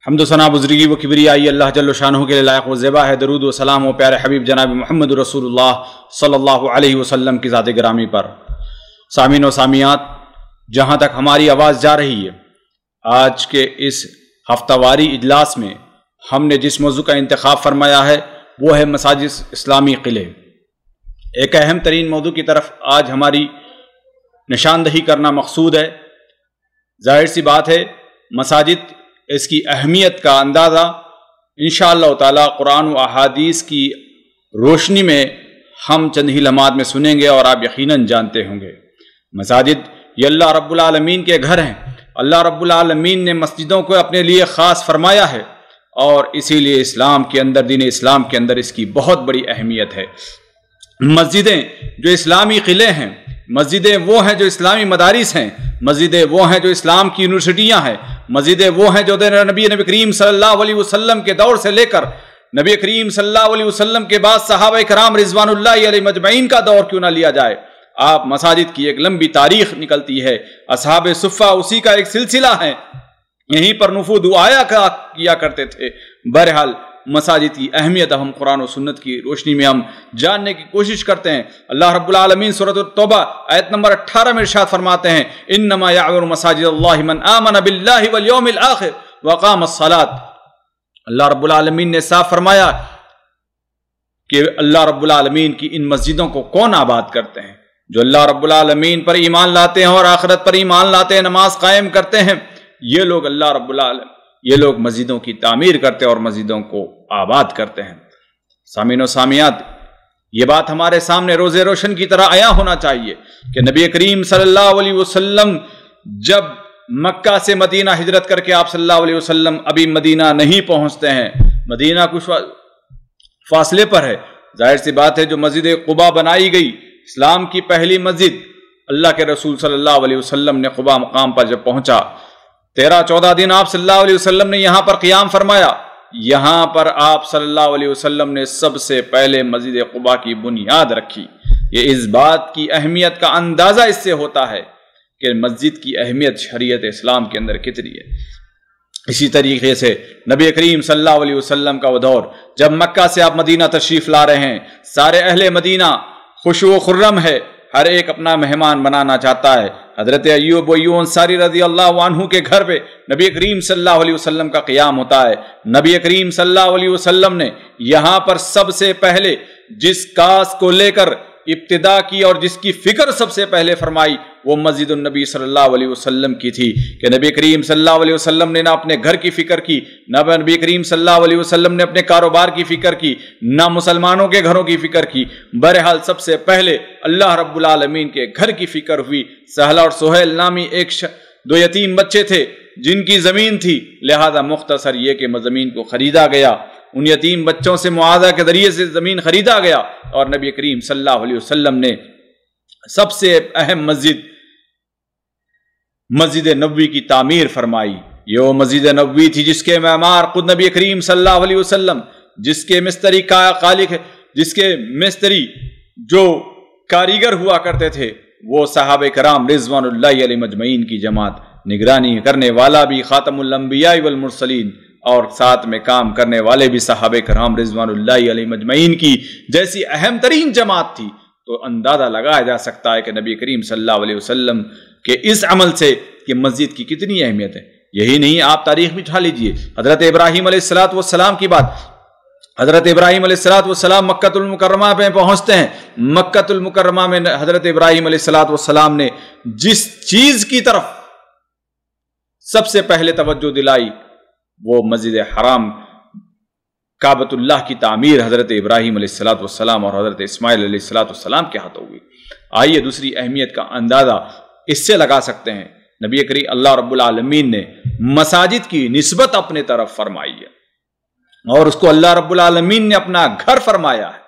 حمد و ثنا بزرگی و کبریائی اللہ جل شانہ کے لائق و زیبا ہے۔ درود و سلام و پیارے حبیب جناب محمد رسول اللہ صلی اللہ علیہ وسلم کی ذات گرامی پر۔ سامعین و سامعات، جہاں تک ہماری آواز جا رہی ہے، آج کے اس ہفتہ واری اجلاس میں ہم نے جس موضوع کا انتخاب فرمایا ہے وہ ہے مساجد اسلامی قلعے۔ ایک اہم ترین موضوع کی طرف آج ہماری نشاندہی کرنا مقصود ہے۔ ظاہر سی بات ہے، مساجد، اس کی اہمیت کا اندازہ انشاءاللہ تعالی قرآن و احادیث کی روشنی میں ہم چند ہی لمحات میں سنیں گے اور آپ یقیناً جانتے ہوں گے۔ مساجد یہ اللہ رب العالمین کے گھر ہیں۔ اللہ رب العالمین نے مسجدوں کو اپنے لیے خاص فرمایا ہے اور اسی لیے اسلام کے اندر، دین اسلام کے اندر اس کی بہت بڑی اہمیت ہے۔ مسجدیں جو اسلامی قلعے ہیں، مسجدیں وہ ہیں جو اسلامی مدارس ہیں، مسجدیں وہ ہیں جو اسلام کی یونیورسٹیاں ہیں، مسجدیں وہ ہیں جو نبی کریم صلی اللہ علیہ وسلم کے دور سے لے کر نبی کریم صلی اللہ علیہ وسلم کے بعد صحابہ کرام رضوان اللہ علیہ مجمعین کا دور کیوں نہ لیا جائے، آپ مساجد کی ایک لمبی تاریخ نکلتی ہے۔ اصحاب صفہ اسی کا ایک سلسلہ ہے، یہیں پر نفوذ آیا کیا کرتے تھے۔ بہرحال مساجد کی اہمیت ہم قرآن و سنت کی روشنی میں ہم جاننے کی کوشش کرتے ہیں۔ اللہ رب العالمین سورۃ التوبہ آیت نمبر 18 میں ارشاد فرماتے ہیں، انما یعمر مساجد اللہ من آمن باللہ والیوم الآخر وقام الصلاۃ۔ اللہ رب العالمین نے صاف فرمایا کہ اللہ رب العالمین کی ان مسجدوں کو کون آباد کرتے ہیں؟ جو اللہ رب العالمین پر ایمان لاتے ہیں اور آخرت پر ایمان لاتے ہیں، نماز قائم کرتے ہیں، یہ لوگ اللہ رب العالمین، یہ لوگ مسجدوں کی تعمیر کرتے ہیں اور مسجدوں کو آباد کرتے ہیں۔ سامعین و سامعات، یہ بات ہمارے سامنے روز روشن کی طرح عیاں ہونا چاہیے کہ نبی کریم صلی اللہ علیہ وسلم جب مکہ سے مدینہ ہجرت کر کے آپ صلی اللہ علیہ وسلم ابھی مدینہ نہیں پہنچتے ہیں، مدینہ کچھ فاصلے پر ہے۔ ظاہر سی بات ہے، جو مسجد قباء بنائی گئی، اسلام کی پہلی مسجد، اللہ کے رسول صلی اللہ علیہ وسلم نے قباء مقام پر جب پہنچا، 13-14 دن آپ صلی اللہ علیہ وسلم نے یہاں پر قیام فرمایا۔ یہاں پر آپ صلی اللہ علیہ وسلم نے سب سے پہلے مسجد قباء کی بنیاد رکھی۔ یہ اس بات کی اہمیت کا اندازہ اس سے ہوتا ہے کہ مسجد کی اہمیت شریعت اسلام کے اندر کتنی ہے۔ اسی طریقے سے نبی کریم صلی اللہ علیہ وسلم کا وہ دور جب مکہ سے آپ مدینہ تشریف لا رہے ہیں، سارے اہل مدینہ خوش و خرم ہے، ہر ایک اپنا مہمان بنانا چاہتا ہے۔ حضرت ایوب انصاری رضی اللہ عنہ کے گھر پہ نبی کریم صلی اللہ علیہ وسلم کا قیام ہوتا ہے۔ نبی کریم صلی اللہ علیہ وسلم نے یہاں پر سب سے پہلے جس کاس کو لے کر ابتدا کی اور جس کی فکر سب سے پہلے فرمائی وہ مسجد النبی صلی اللہ علیہ وسلم کی تھی کہ نبی کریم صلی اللہ علیہ وسلم نے نہ اپنے گھر کی فکر کی، نہ نبی کریم صلی اللہ علیہ وسلم نے اپنے کاروبار کی فکر کی، نہ مسلمانوں کے گھروں کی فکر کی۔ بہرحال سب سے پہلے اللہ رب العالمین کے گھر کی فکر ہوئی۔ سہل اور سہیل نامی دو یتیم بچے تھے جن کی زمین تھی، لہذا مختصر یہ کہ زمین کو خریدا گیا، ان یتیم بچوں سے معاوضہ کے ذریعے سے زمین خریدا گیا اور نبی کریم صلی اللہ علیہ وسلم نے سب سے اہم مسجد نبوی کی تعمیر فرمائی۔ یہ وہ مسجد نبوی تھی جس کے معمار خود نبی کریم صلی اللہ علیہ وسلم، جس کے مستری کا خالق، جس کے مستری جو کاریگر ہوا کرتے تھے وہ صحابہ کرام رضوان اللہ علیہ مجمعین کی جماعت، نگرانی کرنے والا بھی خاتم الانبیاء والمرسلین اور ساتھ میں کام کرنے والے بھی صحابہ کرام رضوان اللہ علیہ مجمعین کی جیسی اہم ترین جماعت تھی۔ تو اندازہ لگایا جا سکتا ہے کہ نبی کریم صلی اللہ علیہ وسلم کے اس عمل سے کہ مسجد کی کتنی اہمیت ہے۔ یہی نہیں، آپ تاریخ بھی اٹھا لیجئے، حضرت ابراہیم علیہ السلام کی بات۔ حضرت ابراہیم علیہ السلام مکہ المکرمہ میں پہنچتے ہیں۔ مکہ المکرمہ میں حضرت ابراہیم علیہ السلام نے جس چیز کی طرف سب سے پہلے توجہ دلائی وہ مسجد حرام کعبۃ اللہ کی تعمیر حضرت ابراہیم علیہ السلام اور حضرت اسماعیل علیہ السلام کے ہاتھوں ہوئی۔ آئیے دوسری اہمیت کا اندازہ اس سے لگا سکتے ہیں، نبی کریم اللہ رب العالمین نے مساجد کی نسبت اپنے طرف فرمائی ہے اور اس کو اللہ رب العالمین نے اپنا گھر فرمایا ہے۔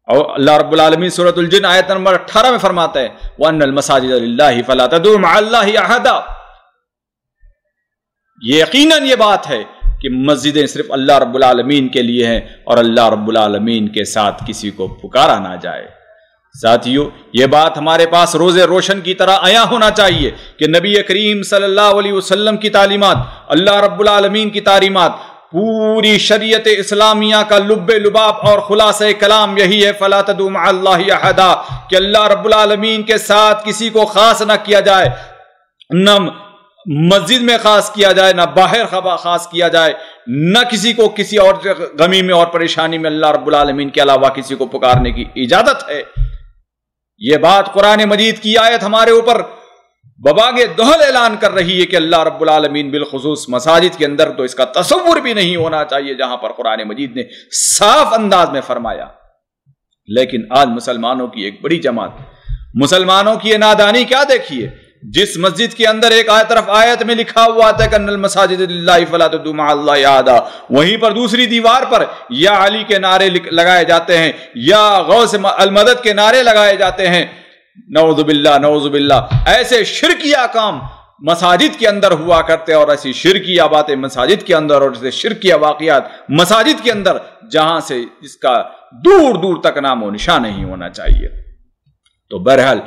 اور اللہ رب العالمین سورۃ الجن آیت نمبر 18 میں فرماتا ہے وَأَنَّ الْمَسَاجِدَ لِلَّهِ فَلَا تَدْعُوا مَعَ اللَّهِ أَحَدًا۔ یہ یقیناً یہ بات ہے کہ مسجدیں صرف اللہ رب العالمین کے لیے ہیں اور اللہ رب العالمین کے ساتھ کسی کو پکارا نہ جائے۔ ساتھیو، یہ بات ہمارے پاس روز روشن کی طرح عیاں ہونا چاہیے کہ نبی کریم صلی اللہ علیہ وسلم کی تعلیمات اللہ رب العالمین کی تعلیمات، پوری شریعت اسلامیہ کا لب لباب اور خلاصہ کلام یہی ہے، فلا تدعوا مع اللہ احدا، کہ اللہ رب العالمین کے ساتھ کسی کو خاص نہ کیا جائے، نہ مسجد میں خاص کیا جائے، نہ باہر خاص کیا جائے، نہ کسی کو کسی اور غمی میں اور پریشانی میں اللہ رب العالمین کے علاوہ کسی کو پکارنے کی اجازت ہے۔ یہ بات قرآن مجید کی آیت ہمارے اوپر بباغ دہل اعلان کر رہی ہے کہ اللہ رب العالمین بالخصوص مساجد کے اندر تو اس کا تصور بھی نہیں ہونا چاہیے، جہاں پر قرآن مجید نے صاف انداز میں فرمایا۔ لیکن آج مسلمانوں کی ایک بڑی جماعت، مسلمانوں کی یہ نادانی کیا دیکھیے، جس مسجد کے اندر ایک طرف آیت میں لکھا ہوا تھا کہ ان المساجد للہ فلا تدعوا مع اللہ احدا، وہیں پر دوسری دیوار پر یا علی کے نعرے لگائے جاتے ہیں، یا غوث المدد کے نعرے لگائے جاتے ہیں۔ نعوذ باللہ نعوذ باللہ، ایسے شرکیہ کام مساجد کے اندر ہوا کرتے، اور ایسی شرکیہ باتیں مساجد کے اندر، اور ایسے شرکیہ واقعات مساجد کے اندر جہاں سے اس کا دور دور تک نام و نشان نہیں ہونا چاہیے۔ تو بہرحال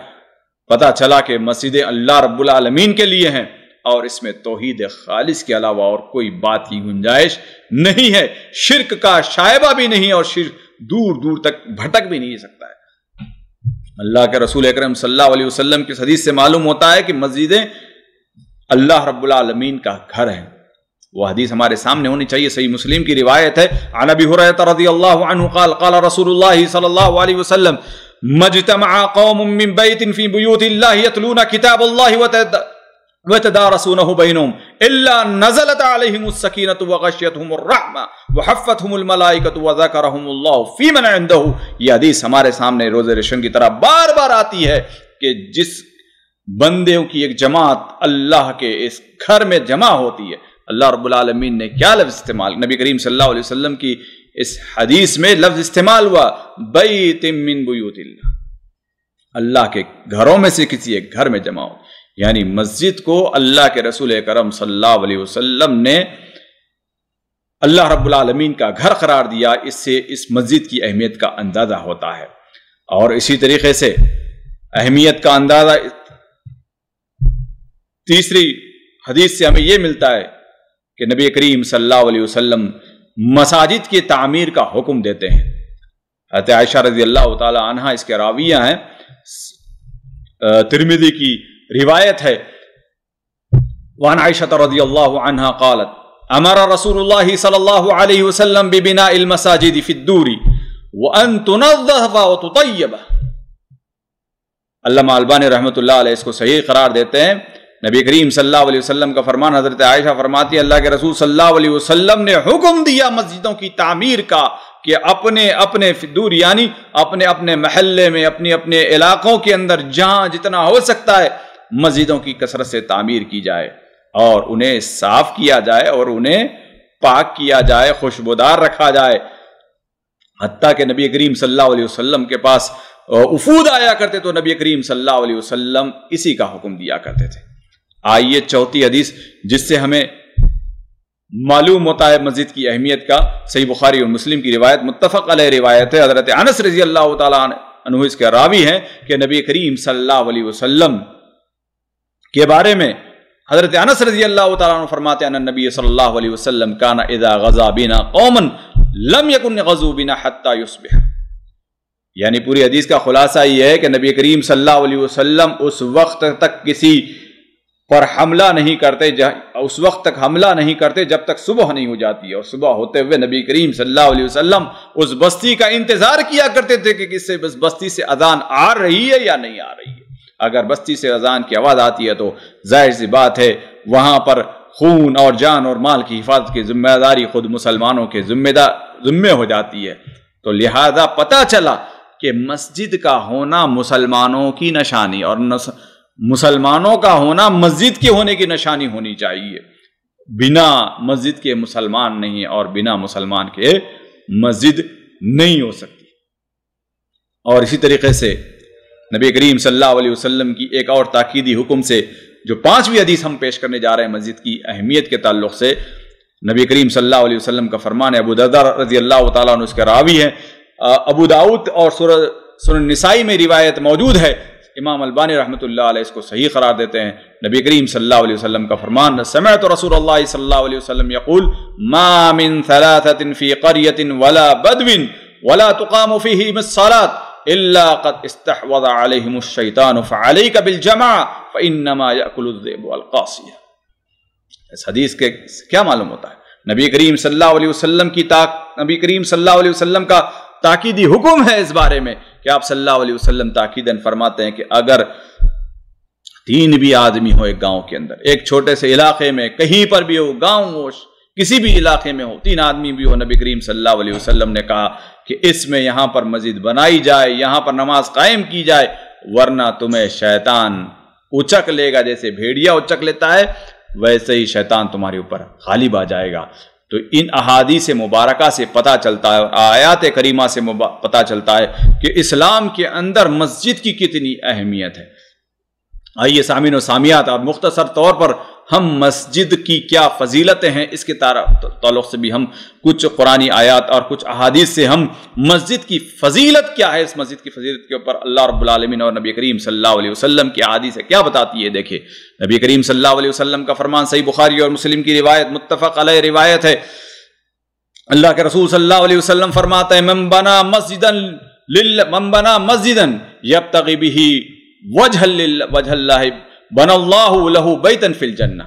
پتہ چلا کہ مسجدیں اللہ رب العالمین کے لیے ہیں، اور اس میں توحید خالص کے علاوہ اور کوئی بات کی گنجائش نہیں ہے، شرک کا شائبہ بھی نہیں، اور شرک دور دور تک بھٹک بھی نہیں سکتا ہے۔ اللہ کے رسول اکرم صلی اللہ علیہ وسلم کی حدیث سے معلوم ہوتا ہے کہ مسجدیں اللہ رب العالمین کا گھر ہیں، وہ حدیث ہمارے سامنے ہونی چاہیے۔ صحیح مسلم کی روایت ہے، عن ابی ہریرہ رضی اللہ عنہ قال قال رسول اللہ صلی اللہ علیہ وسلم مجتمع قوم من بیت فی بیوت اللہ یتلون کتاب اللہ وتدارسونه بینهم الا نزلت علیہم السکینۃ وغشیتهم الرحمہ وحفتهم الملائکۃ وذکرهم اللہ فی من عنده۔ یہ حدیث ہمارے سامنے روز روشن کی طرح بار بار آتی ہے کہ جس بندوں کی ایک جماعت اللہ کے اس گھر میں جمع ہوتی ہے، اللہ رب العالمین نے کیا لفظ استعمال، نبی کریم صلی اللہ علیہ وسلم کی اس حدیث میں لفظ استعمال ہوا، بیت من بیوت اللہ، اللہ کے گھروں میں سے کسی ایک گھر میں جمع ہو، یعنی مسجد کو اللہ کے رسول کرم صلی اللہ علیہ وسلم نے اللہ رب العالمین کا گھر قرار دیا۔ اس سے اس مسجد کی اہمیت کا اندازہ ہوتا ہے، اور اسی طریقے سے اہمیت کا اندازہ تیسری حدیث سے ہمیں یہ ملتا ہے کہ نبی کریم صلی اللہ علیہ وسلم مساجد کی تعمیر کا حکم دیتے ہیں۔ حضرت عائشہ رضی اللہ تعالی عنہ اس کے راویہ ہیں، ترمذی کی روایت ہے، وعن عائشہ رضی اللہ عنہ قالت امر رسول اللہ صلی اللہ علیہ وسلم ببناء المساجد فی الدور وان تنظف وتطیب۔ علامہ البانی رحمۃ اللہ علیہ اس کو صحیح قرار دیتے ہیں۔ نبی کریم صلی اللہ علیہ وسلم کا فرمان، حضرت عائشہ فرماتی ہے اللہ کے رسول صلی اللہ علیہ وسلم نے حکم دیا مسجدوں کی تعمیر کا کہ اپنے اپنے دور، یعنی اپنے اپنے محلے میں، اپنے اپنے علاقوں کے اندر جہاں جتنا ہو سکتا ہے مسجدوں کی کثرت سے تعمیر کی جائے، اور انہیں صاف کیا جائے، اور انہیں پاک کیا جائے، خوشبودار رکھا جائے۔ حتیٰ کہ نبی کریم صلی اللہ علیہ وسلم کے پاس وفود آیا کرتے تو نبی کریم صلی اللہ علیہ وسلم اسی کا حکم دیا کرتے تھے۔ آئیے چوتھی حدیث جس سے ہمیں معلوم ہوتا ہے مسجد کی اہمیت کا، صحیح بخاری اور مسلم کی روایت، متفق علیہ روایت ہے، حضرت انس رضی اللہ تعالیٰ عنہ اس کے راوی ہیں کہ نبی کریم صلی اللہ علیہ وسلم کے بارے میں حضرت انس رضی اللہ تعالیٰ عنہ فرماتے ہیں ان نبی صلی اللہ علیہ وسلم کان اذا غزا بنا قوما لم یکن غزوا بنا حتی یصبح۔ یعنی پوری حدیث کا خلاصہ یہ ہے کہ نبی کریم صلی اللہ علیہ وسلم اس وقت تک کسی پر حملہ نہیں کرتے، اس وقت تک حملہ نہیں کرتے جب تک صبح نہیں ہو جاتی، اور صبح ہوتے ہوئے نبی کریم صلی اللہ علیہ وسلم اس بستی کا انتظار کیا کرتے تھے کہ کس سے بس بستی سے اذان آ رہی ہے یا نہیں آ رہی ہے۔ اگر بستی سے اذان کی آواز آتی ہے تو ظاہر سی بات ہے وہاں پر خون اور جان اور مال کی حفاظت کی ذمہ داری خود مسلمانوں کے ذمہ ہو جاتی ہے۔ تو لہذا پتہ چلا کہ مسجد کا ہونا مسلمانوں کی نشانی، اور مسلمانوں کا ہونا مسجد کے ہونے کی نشانی ہونی چاہیے۔ بنا مسجد کے مسلمان نہیں، اور بنا مسلمان کے مسجد نہیں ہو سکتی۔ اور اسی طریقے سے نبی کریم صلی اللہ علیہ وسلم کی ایک اور تاکیدی حکم سے جو پانچویں حدیث ہم پیش کرنے جا رہے ہیں مسجد کی اہمیت کے تعلق سے، نبی کریم صلی اللہ علیہ وسلم کا فرمان ہے، ابو درداء رضی اللہ تعالیٰ عنہ اس کے راوی ہیں، ابو داؤد اور سنن نسائی میں روایت موجود ہے، امام البانی رحمۃ اللہ علیہ اس کو صحیح قرار دیتے ہیں۔ نبی کریم صلی اللہ علیہ وسلم کا فرمان، سمعت رسول اللہ صلی اللہ علیہ وسلم یقول ما من ثلاثة في قرية ولا بدو ولا تقام فيهم الصلاة الا قد استحوذ عليهم الشيطان فعليك بالجماعة فانما يأكل الذئب والقاصية۔ اس حدیث کے کیا معلوم ہوتا ہے؟ نبی کریم صلی اللہ علیہ وسلم نبی کریم صلی اللہ علیہ وسلم کا تاکیدی حکم ہے اس بارے میں کہ آپ صلی اللہ علیہ وسلم تاکیداً فرماتے ہیں کہ اگر 3 بھی آدمی ہو ایک گاؤں کے اندر، ایک چھوٹے سے علاقے میں، کہیں پر بھی ہو، گاؤں ہو، کسی بھی علاقے میں ہو، 3 آدمی بھی ہو، نبی کریم صلی اللہ علیہ وسلم نے کہا کہ اس میں یہاں پر مسجد بنائی جائے، یہاں پر نماز قائم کی جائے، ورنہ تمہیں شیطان اچک لے گا، جیسے بھیڑیا اچک لیتا ہے ویسے ہی شیطان تمہارے اوپر غالب آ جائے گا۔ تو ان احادیث مبارکہ سے پتہ چلتا ہے اور آیات کریمہ سے پتہ چلتا ہے کہ اسلام کے اندر مسجد کی کتنی اہمیت ہے۔ آئیے سامعین و سامعات، اور مختصر طور پر ہم مسجد کی کیا فضیلتیں ہیں اس کے تعلق سے بھی ہم کچھ قرآنی آیات اور کچھ احادیث سے ہم مسجد کی فضیلت کیا ہے، اس مسجد کی فضیلت کے اوپر اللہ رب العالمین اور نبی کریم صلی اللہ علیہ وسلم کی احادیث کیا بتاتی ہے۔ دیکھیں نبی کریم صلی اللہ علیہ وسلم کا فرمان صحیح بخاری اور مسلم کی روایت، متفق علیہ روایت ہے، اللہ کے رسول صلی اللہ علیہ وسلم فرماتے ہیں من بنا مسجدا یبتغی بہ وجہ اللہ بن اللہ لہ بیتا فی الجنہ۔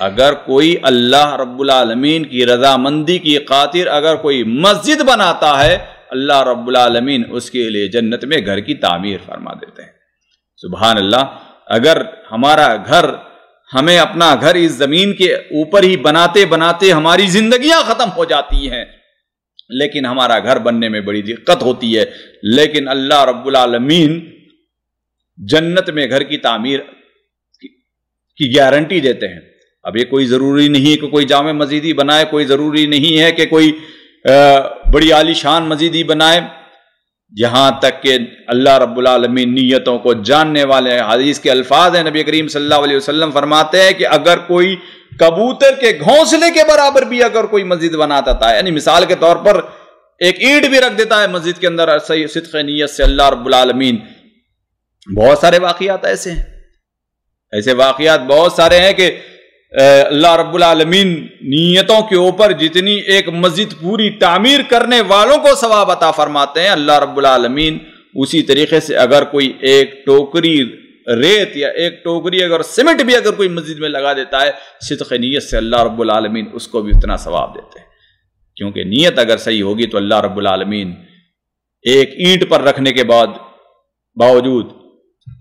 اگر کوئی اللہ رب العالمین کی رضامندی کی خاطر اگر کوئی مسجد بناتا ہے، اللہ رب العالمین اس کے لیے جنت میں گھر کی تعمیر فرما دیتے ہیں۔ سبحان اللہ، اگر ہمارا گھر، ہمیں اپنا گھر اس زمین کے اوپر ہی بناتے بناتے ہماری زندگیاں ختم ہو جاتی ہیں، لیکن ہمارا گھر بننے میں بڑی دقت ہوتی ہے، لیکن اللہ رب العالمین جنت میں گھر کی تعمیر کی گارنٹی دیتے ہیں۔ اب یہ کوئی ضروری نہیں کہ کوئی جامع مسجد ہی بنائے، کوئی ضروری نہیں ہے کہ کوئی بڑی عالی شان مسجد ہی بنائے، یہاں تک کہ اللہ رب العالمین نیتوں کو جاننے والے ہیں۔ حدیث کے الفاظ ہیں، نبی کریم صلی اللہ علیہ وسلم فرماتے ہیں کہ اگر کوئی کبوتر کے گھونسلے کے برابر بھی اگر کوئی مسجد بناتا ہے، یعنی مثال کے طور پر ایک اینٹ بھی رکھ دیتا ہے مسجد کے اندر صحیح صدق نیت سے، اللہ رب العالمین، بہت سارے واقعات ایسے ہیں، ایسے واقعات بہت سارے ہیں کہ اللہ رب العالمین نیتوں کے اوپر جتنی ایک مسجد پوری تعمیر کرنے والوں کو ثواب عطا فرماتے ہیں، اللہ رب العالمین اسی طریقے سے اگر کوئی ایک ٹوکری ریت یا ایک ٹوکری اگر سیمنٹ بھی اگر کوئی مسجد میں لگا دیتا ہے صدق نیت سے، اللہ رب العالمین اس کو بھی اتنا ثواب دیتے ہیں، کیونکہ نیت اگر صحیح ہوگی تو اللہ رب العالمین ایک اینٹ پر رکھنے کے باوجود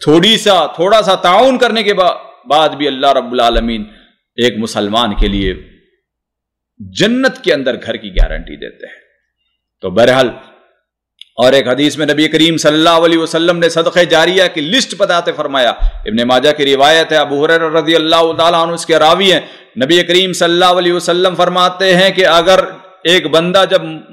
تھوڑا سا تعاون کرنے کے بعد بھی اللہ رب العالمین ایک مسلمان کے لیے جنت کے اندر گھر کی گارنٹی دیتے ہیں۔ تو بہرحال، اور ایک حدیث میں نبی کریم صلی اللہ علیہ وسلم نے صدقہ جاریہ کی لسٹ بتاتے فرمایا، ابن ماجہ کی روایت ہے، ابو ہریرہ رضی اللہ تعالیٰ عنہ اس کے راوی ہیں، نبی کریم صلی اللہ علیہ وسلم فرماتے ہیں کہ اگر ایک بندہ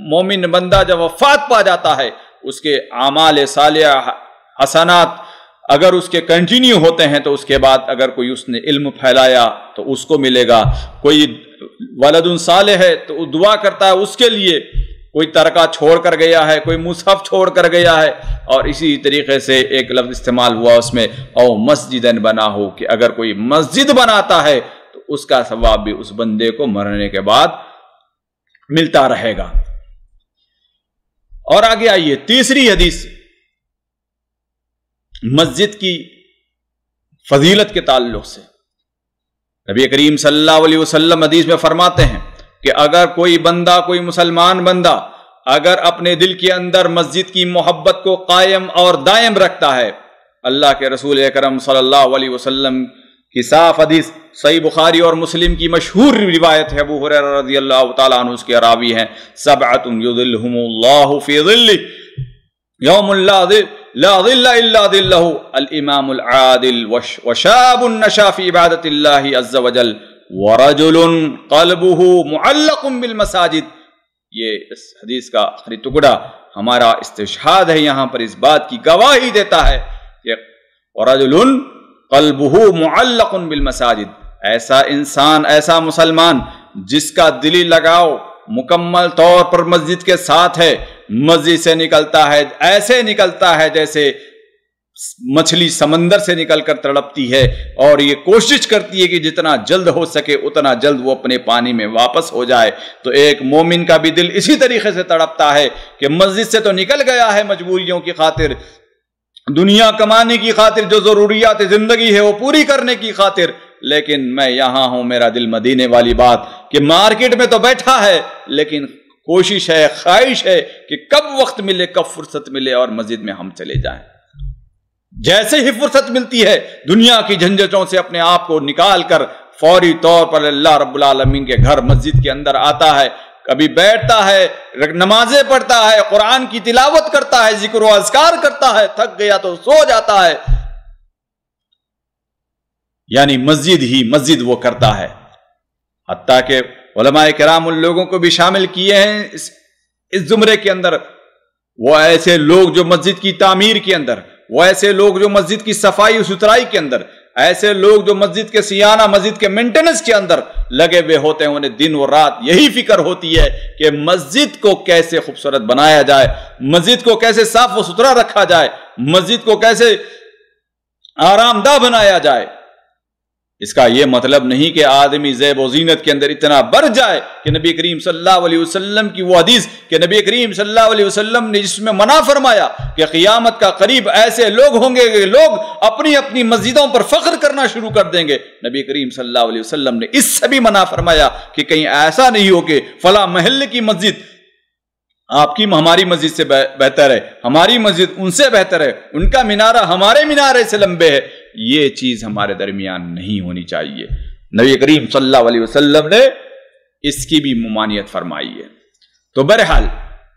مومن بندہ جب وفات پا جاتا ہے، اس کے اعمال صالحہ حسنات اگر اس کے کنٹینیو ہوتے ہیں تو اس کے بعد اگر کوئی اس نے علم پھیلایا تو اس کو ملے گا، کوئی ولد صالح ہے تو دعا کرتا ہے اس کے لیے، کوئی ترکہ چھوڑ کر گیا ہے، کوئی مصحف چھوڑ کر گیا ہے، اور اسی طریقے سے ایک لفظ استعمال ہوا اس میں او مسجدن بنا ہو، کہ اگر کوئی مسجد بناتا ہے تو اس کا ثواب بھی اس بندے کو مرنے کے بعد ملتا رہے گا۔ اور آگے آئیے تیسری حدیث مسجد کی فضیلت کے تعلق سے، نبی کریم صلی اللہ علیہ وسلم حدیث میں فرماتے ہیں کہ اگر کوئی بندہ، کوئی مسلمان بندہ اگر اپنے دل کے اندر مسجد کی محبت کو قائم اور دائم رکھتا ہے، اللہ کے رسول اکرم صلی اللہ علیہ وسلم کی صاف حدیث صحیح بخاری اور مسلم کی مشہور روایت ہے، ابو ہریرہ رضی اللہ تعالیٰ عنہ اس کے راوی ہیں، سبعۃ یظلھم اللہ فی ظلہ یوم لا ظل الا ظلہ، الامام العادل وشاب نشا فی عبادۃ اللہ عز وجل ورجل قلبہ معلق بالمساجد۔ یہ اس حدیث کا آخری ٹکڑا ہمارا استشہاد ہے، یہاں پر اس بات کی گواہی دیتا ہے کہ ورجل قلبہ معلق بالمساجد، ایسا انسان، ایسا مسلمان جس کا دلی لگاؤ مکمل طور پر مسجد کے ساتھ ہے، مسجد سے نکلتا ہے ایسے نکلتا ہے جیسے مچھلی سمندر سے نکل کر تڑپتی ہے اور یہ کوشش کرتی ہے کہ جتنا جلد ہو سکے اتنا جلد وہ اپنے پانی میں واپس ہو جائے، تو ایک مومن کا بھی دل اسی طریقے سے تڑپتا ہے کہ مسجد سے تو نکل گیا ہے مجبوریوں کی خاطر، دنیا کمانے کی خاطر، جو ضروریات زندگی ہے وہ پوری کرنے کی خاطر، لیکن میں یہاں ہوں، میرا دل مدینے والی بات کہ مارکیٹ میں تو بیٹھا ہے لیکن کوشش ہے، خواہش ہے کہ کب وقت ملے، کب فرصت ملے اور مسجد میں ہم چلے جائیں۔ جیسے ہی فرصت ملتی ہے دنیا کی جھنجھٹوں سے اپنے آپ کو نکال کر فوری طور پر اللہ رب العالمین کے گھر مسجد کے اندر آتا ہے، کبھی بیٹھتا ہے، نمازیں پڑھتا ہے، قرآن کی تلاوت کرتا ہے، ذکر و اذکار کرتا ہے، تھک گیا تو سو جاتا ہے، یعنی مسجد ہی مسجد وہ کرتا ہے۔ حتیٰ کہ علماء کرام ان لوگوں کو بھی شامل کیے ہیں اس زمرے کے اندر، وہ ایسے لوگ جو مسجد کی تعمیر کے اندر، وہ ایسے لوگ جو مسجد کی صفائی و ستھرائی کے اندر، ایسے لوگ جو مسجد کے سیانہ، مسجد کے مینٹیننس کے اندر لگے ہوئے ہوتے ہیں، انہیں دن و رات یہی فکر ہوتی ہے کہ مسجد کو کیسے خوبصورت بنایا جائے، مسجد کو کیسے صاف و ستھرا رکھا جائے، مسجد کو کیسے آرام دہ بنایا جائے۔ اس کا یہ مطلب نہیں کہ آدمی زیب و زینت کے اندر اتنا بڑھ جائے کہ نبی کریم صلی اللہ علیہ وسلم کی وہ حدیث کہ نبی کریم صلی اللہ علیہ وسلم نے جس میں منع فرمایا کہ قیامت کا قریب ایسے لوگ ہوں گے کہ لوگ اپنی اپنی مسجدوں پر فخر کرنا شروع کر دیں گے، نبی کریم صلی اللہ علیہ وسلم نے اس سے بھی منع فرمایا کہ کہیں ایسا نہیں ہو کہ فلاں محلے کی مسجد آپ کی ہماری مسجد سے بہتر ہے، ہماری مسجد ان سے بہتر ہے، ان کا مینارہ ہمارے مینارے سے لمبے ہے، یہ چیز ہمارے درمیان نہیں ہونی چاہیے۔ نبی کریم صلی اللہ علیہ وسلم نے اس کی بھی ممانعت فرمائی ہے۔ تو بہرحال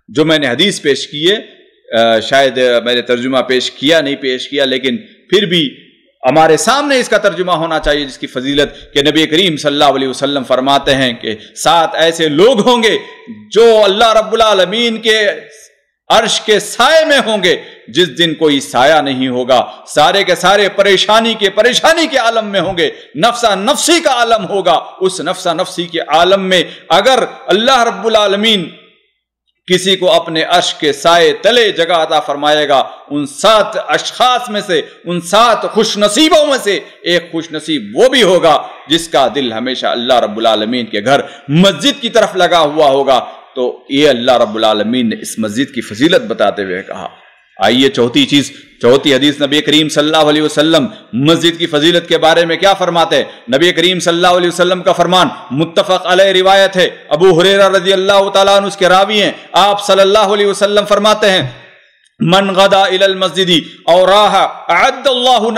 جو میں نے حدیث پیش کی ہے، شاید میں نے ترجمہ پیش کیا نہیں پیش کیا، لیکن پھر بھی ہمارے سامنے اس کا ترجمہ ہونا چاہیے جس کی فضیلت کہ نبی کریم صلی اللہ علیہ وسلم فرماتے ہیں کہ 7 ایسے لوگ ہوں گے جو اللہ رب العالمین کے عرش کے سائے میں ہوں گے، جس دن کوئی سایہ نہیں ہوگا، سارے کے سارے پریشانی کے عالم میں ہوں گے، نفسا نفسی کا عالم ہوگا۔ اس نفسا نفسی کے عالم میں اگر اللہ رب العالمین کسی کو اپنے عرش کے سائے تلے جگہ عطا فرمائے گا، ان 7 اشخاص میں سے، ان 7 خوش نصیبوں میں سے ایک خوش نصیب وہ بھی ہوگا جس کا دل ہمیشہ اللہ رب العالمین کے گھر مسجد کی طرف لگا ہوا ہوگا۔ تو یہ اللہ رب العالمین نے اس مسجد کی فضیلت بتاتے ہوئے کہا۔ آئیے چوتھی حدیث نبی کریم صلی اللہ علیہ وسلم مسجد کی فضیلت کے بارے میں کیا فرماتے ہیں؟ نبی کریم صلی اللہ علیہ وسلم کا فرمان متفق علیہ روایت ہے، ابو ہریرہ رضی اللہ تعالیٰ عنہ اس کے راوی ہیں، آپ صلی اللہ علیہ وسلم فرماتے ہیں من غدا الى المسجد او راح اعد اللہ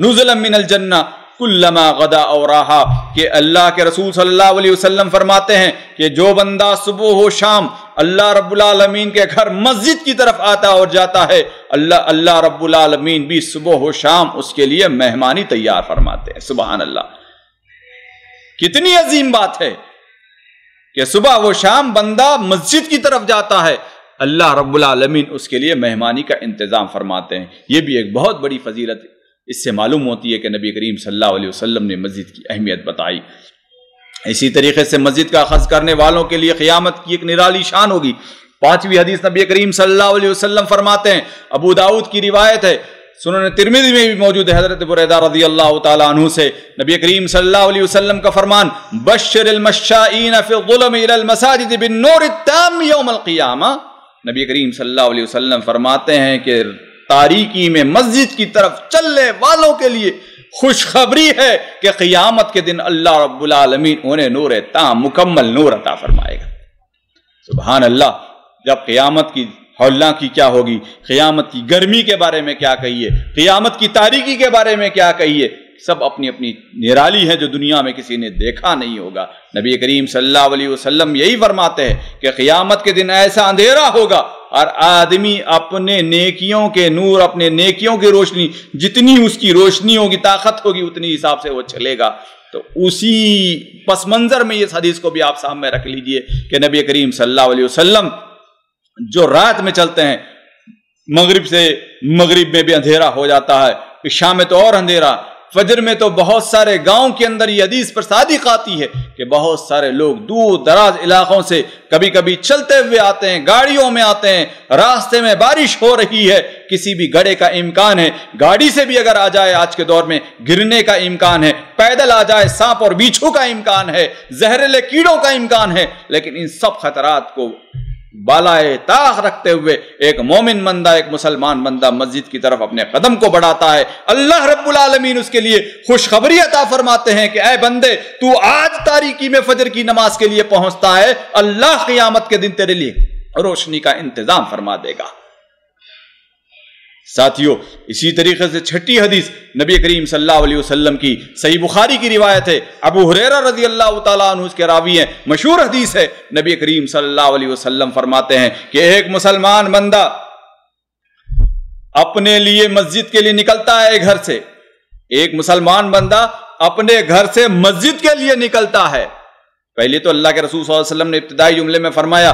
نزلا من الجنہ کلما غدا او راحا، کہ اللہ کے رسول صلی اللہ علیہ وسلم فرماتے ہیں کہ جو بندہ صبح و شام اللہ رب العالمین کے گھر مسجد کی طرف آتا اور جاتا ہے، اللہ رب العالمین بھی صبح و شام اس کے لیے مہمانی تیار فرماتے ہیں۔ سبحان اللہ، کتنی عظیم بات ہے کہ صبح و شام بندہ مسجد کی طرف جاتا ہے، اللہ رب العالمین اس کے لیے مہمانی کا انتظام فرماتے ہیں۔ یہ بھی ایک بہت بڑی فضیلت ہے۔ اس سے معلوم ہوتی ہے کہ نبی کریم صلی اللہ علیہ وسلم نے مسجد کی اہمیت بتائی۔ اسی طریقے سے مسجد کا اخذ کرنے والوں کے لیے قیامت کی ایک نرالی شان ہوگی۔ 5ویں حدیث نبی کریم صلی اللہ علیہ وسلم فرماتے ہیں، ابو داؤد کی روایت ہے، سنن ترمذی میں بھی موجود ہے، حضرت بریدہ رضی اللہ تعالیٰ عنہ سے نبی کریم صلی اللہ علیہ وسلم کا فرمان بشر المشائین فی الظلم الی المساجد بالنور التام یوم القیامہ۔ نبی کریم صلی اللہ علیہ وسلم فرماتے ہیں کہ تاریکی میں مسجد کی طرف چلنے والوں کے لیے خوشخبری ہے کہ قیامت کے دن اللہ رب العالمین انہیں نور تام مکمل نور عطا فرمائے گا۔ سبحان اللہ، جب قیامت کی ہولناکی کیا ہوگی، قیامت کی گرمی کے بارے میں کیا کہیے، قیامت کی تاریکی کے بارے میں کیا کہیے، سب اپنی اپنی نرالی ہے جو دنیا میں کسی نے دیکھا نہیں ہوگا۔ نبی کریم صلی اللہ علیہ وسلم یہی فرماتے ہیں کہ قیامت کے دن ایسا اندھیرا ہوگا اور آدمی اپنے نیکیوں کے نور، اپنے نیکیوں کی روشنی، جتنی اس کی روشنی ہوگی، طاقت ہوگی، اتنی حساب سے وہ چلے گا۔ تو اسی پس منظر میں اس حدیث کو بھی آپ سامنے رکھ لیجئے کہ نبی کریم صلی اللہ علیہ وسلم جو رات میں چلتے ہیں، مغرب میں بھی اندھیرا ہو جاتا ہے، عشاء میں تو اور اندھیرا، فجر میں تو بہت سارے گاؤں کے اندر یہ حدیث پر صادق آتی ہے کہ بہت سارے لوگ دور دراز علاقوں سے کبھی کبھی چلتے ہوئے آتے ہیں، گاڑیوں میں آتے ہیں، راستے میں بارش ہو رہی ہے، کسی بھی گڑھے کا امکان ہے، گاڑی سے بھی اگر آ جائے آج کے دور میں گرنے کا امکان ہے، پیدل آ جائے سانپ اور بیچھو کا امکان ہے، زہریلے کیڑوں کا امکان ہے، لیکن ان سب خطرات کو بالائے طاق رکھتے ہوئے ایک مومن بندہ، ایک مسلمان بندہ مسجد کی طرف اپنے قدم کو بڑھاتا ہے۔ اللہ رب العالمین اس کے لیے خوشخبری عطا فرماتے ہیں کہ اے بندے، تو آج تاریکی میں فجر کی نماز کے لیے پہنچتا ہے، اللہ قیامت کے دن تیرے لیے روشنی کا انتظام فرما دے گا۔ ساتھیو، اسی طریقے سے چھٹی حدیث نبی کریم صلی اللہ علیہ وسلم کی صحیح بخاری کی روایت ہے، ابو ہریرہ رضی اللہ تعالیٰ عنہ اس کے راوی ہیں، مشہور حدیث ہے، نبی کریم صلی اللہ علیہ وسلم فرماتے ہیں کہ ایک مسلمان بندہ اپنے لیے مسجد کے لیے نکلتا ہے گھر سے، ایک مسلمان بندہ اپنے گھر سے مسجد کے لیے نکلتا ہے۔ پہلے تو اللہ کے رسول صلی اللہ علیہ وسلم نے ابتدائی جملے میں فرمایا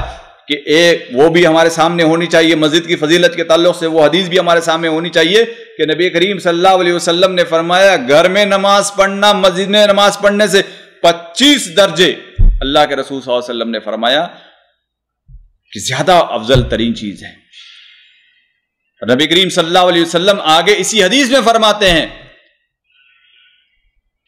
کہ ایک وہ بھی ہمارے سامنے ہونی چاہیے، مسجد کی فضیلت کے تعلق سے وہ حدیث بھی ہمارے سامنے hونی چاہیے کہ نبی کریم صلی اللہ علیہ وسلم نے فرمایا گھر میں نماز پڑھنا مسجد میں نماز پڑھنے سے 25 درجے، اللہ کے رسول صلی اللہ علیہ وسلم نے فرمایا کہ زیادہ افضل ترین چیز ہے۔ نبی کریم صلی اللہ علیہ وسلم آگے اسی حدیث میں فرماتے ہیں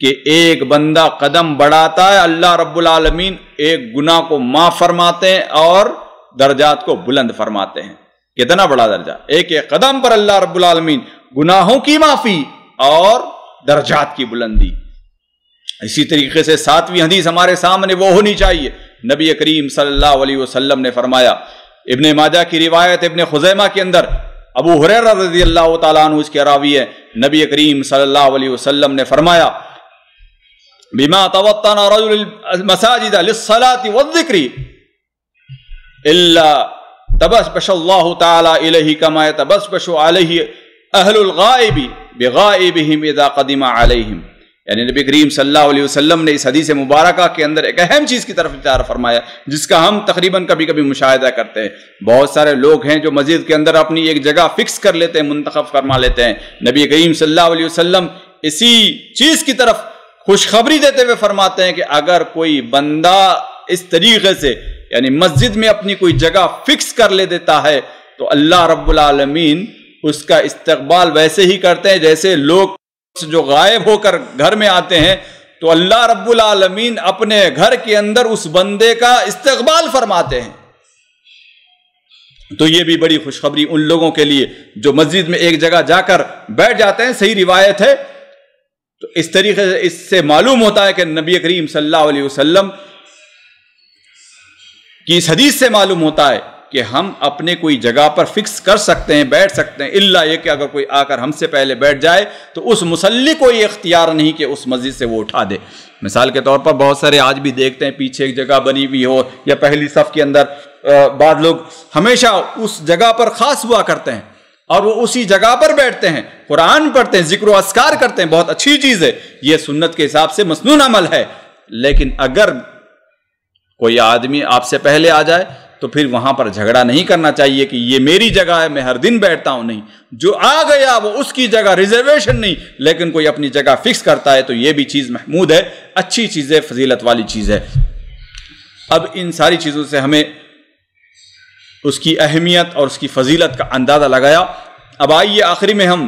کہ ایک بندہ قدم بڑھاتا ہے، اللہ رب العالمین ایک گناہ کو معاف فرماتے ہیں اور درجات کو بلند فرماتے ہیں۔ کتنا بڑا درجہ، ایک ایک قدم پر اللہ رب العالمین گناہوں کی معافی اور درجات کی بلندی۔ اسی طریقے سے ساتویں حدیث ہمارے سامنے وہ ہونی چاہیے، نبی کریم صلی اللہ علیہ وسلم نے فرمایا، ابن ماجہ کی روایت ابن خزیمہ کے اندر ابو ہریرہ رضی اللہ تعالیٰ عنہ اس کے راوی ہے، نبی کریم صلی اللہ علیہ وسلم نے فرمایا بما توطن رجل المساجد للصلاة والذکر الا تبسبش اللہ تعالی الیہ کما یتبسبش علیہ اہل الغائب بغائبہم اذا قدم علیہم۔ یعنی نبی کریم صلی اللہ علیہ وسلم نے اس حدیث مبارکہ کے اندر ایک اہم چیز کی طرف اشارہ فرمایا جس کا ہم تقریباً کبھی کبھی مشاہدہ کرتے ہیں۔ بہت سارے لوگ ہیں جو مسجد کے اندر اپنی ایک جگہ فکس کر لیتے ہیں، منتخب فرما لیتے ہیں۔ نبی کریم صلی اللہ علیہ وسلم اسی چیز کی طرف خوشخبری دیتے ہوئے فرماتے ہیں کہ اگر کوئی بندہ اس طریقے سے یعنی مسجد میں اپنی کوئی جگہ فکس کر لے دیتا ہے تو اللہ رب العالمین اس کا استقبال ویسے ہی کرتے ہیں جیسے لوگ جو غائب ہو کر گھر میں آتے ہیں، تو اللہ رب العالمین اپنے گھر کے اندر اس بندے کا استقبال فرماتے ہیں۔ تو یہ بھی بڑی خوشخبری ان لوگوں کے لیے جو مسجد میں ایک جگہ جا کر بیٹھ جاتے ہیں، صحیح روایت ہے۔ تو اس طریقے سے اس سے معلوم ہوتا ہے کہ نبی کریم صلی اللہ علیہ وسلم کی اس حدیث سے معلوم ہوتا ہے کہ ہم اپنے کوئی جگہ پر فکس کر سکتے ہیں، بیٹھ سکتے ہیں، الا یہ کہ اگر کوئی آ کر ہم سے پہلے بیٹھ جائے تو اس مصلی کو یہ اختیار نہیں کہ اس مسجد سے وہ اٹھا دے۔ مثال کے طور پر بہت سارے آج بھی دیکھتے ہیں پیچھے ایک جگہ بنی ہوئی ہو یا پہلی صف کے اندر بعض لوگ ہمیشہ اس جگہ پر خاص ہوا کرتے ہیں اور وہ اسی جگہ پر بیٹھتے ہیں، قرآن پڑھتے ہیں، ذکر و اذکار کرتے ہیں، بہت اچھی چیز ہے، یہ سنت کے حساب سے مسنون عمل ہے۔ لیکن اگر کوئی آدمی آپ سے پہلے آ جائے تو پھر وہاں پر جھگڑا نہیں کرنا چاہیے کہ یہ میری جگہ ہے، میں ہر دن بیٹھتا ہوں، نہیں، جو آ گیا وہ اس کی جگہ، ریزرویشن نہیں، لیکن کوئی اپنی جگہ فکس کرتا ہے تو یہ بھی چیز محمود ہے، اچھی چیز ہے، فضیلت والی چیز ہے۔ اب ان ساری چیزوں سے ہمیں اس کی اہمیت اور اس کی فضیلت کا اندازہ لگایا۔ اب آئیے آخری میں ہم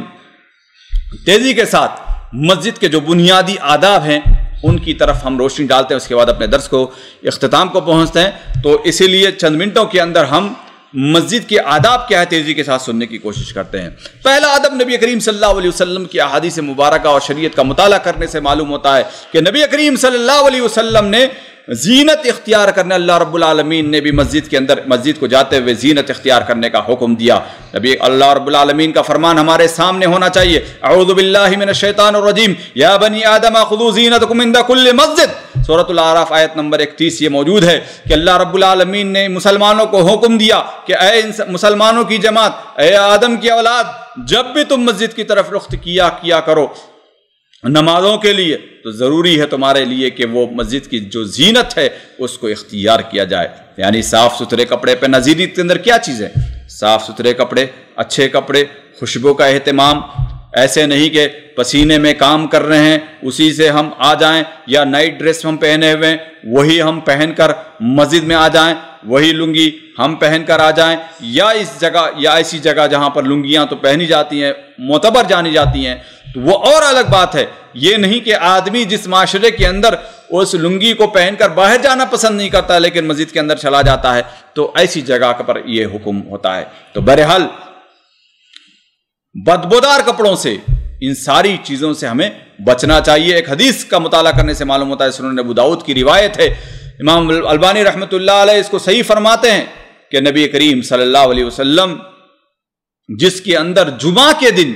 تیزی کے ساتھ مسجد کے جو بنیادی آداب ہیں ان کی طرف ہم روشنی ڈالتے ہیں، اس کے بعد اپنے درس کو اختتام کو پہنچتے ہیں۔ تو اسی لیے چند منٹوں کے اندر ہم مسجد کے آداب کیا ہے تیزی کے ساتھ سننے کی کوشش کرتے ہیں۔ پہلا ادب نبی کریم صلی اللہ علیہ وسلم کی احادیث مبارکہ اور شریعت کا مطالعہ کرنے سے معلوم ہوتا ہے کہ نبی کریم صلی اللہ علیہ وسلم نے زینت اختیار کرنے، اللہ رب العالمین نے بھی مسجد کے اندر مسجد کو جاتے ہوئے زینت اختیار کرنے کا حکم دیا۔ نبی اللہ رب العالمین کا فرمان ہمارے سامنے ہونا چاہیے، اعوذ باللہ من الشیطان الرجیم، یا بنی آدم خذوا زینتکم عند کل مسجد۔ سورۃ الاعراف آیت نمبر 31 یہ موجود ہے کہ اللہ رب العالمین نے مسلمانوں کو حکم دیا کہ اے مسلمانوں کی جماعت، اے آدم کی اولاد، جب بھی تم مسجد کی طرف رخ کیا کرو نمازوں کے لیے تو ضروری ہے تمہارے لیے کہ وہ مسجد کی جو زینت ہے اس کو اختیار کیا جائے۔ یعنی صاف ستھرے کپڑے پہننا، زینت کے اندر کیا چیز ہے؟ صاف ستھرے کپڑے، اچھے کپڑے، خوشبو کا اہتمام، ایسے نہیں کہ پسینے میں کام کر رہے ہیں اسی سے ہم آ جائیں، یا نائٹ ڈریس ہم پہنے ہوئے وہی ہم پہن کر مسجد میں آ جائیں، وہی لنگی ہم پہن کر آ جائیں، یا اس جگہ یا ایسی جگہ جہاں پر لنگیاں تو پہنی جاتی ہیں، معتبر جانی جاتی ہیں، تو وہ اور الگ بات ہے۔ یہ نہیں کہ آدمی جس معاشرے کے اندر اس لنگی کو پہن کر باہر جانا پسند نہیں کرتا لیکن مسجد کے اندر چلا جاتا ہے، تو ایسی جگہ پر یہ حکم ہوتا ہے۔ تو بہرحال بدبودار کپڑوں سے، ان ساری چیزوں سے ہمیں بچنا چاہیے۔ ایک حدیث کا مطالعہ کرنے سے معلوم ہوتا ہے، سنن ابو داؤد کی روایت ہے، امام البانی رحمۃ اللہ علیہ اس کو صحیح فرماتے ہیں کہ نبی کریم صلی اللہ علیہ وسلم جس کے اندر جمعہ کے دن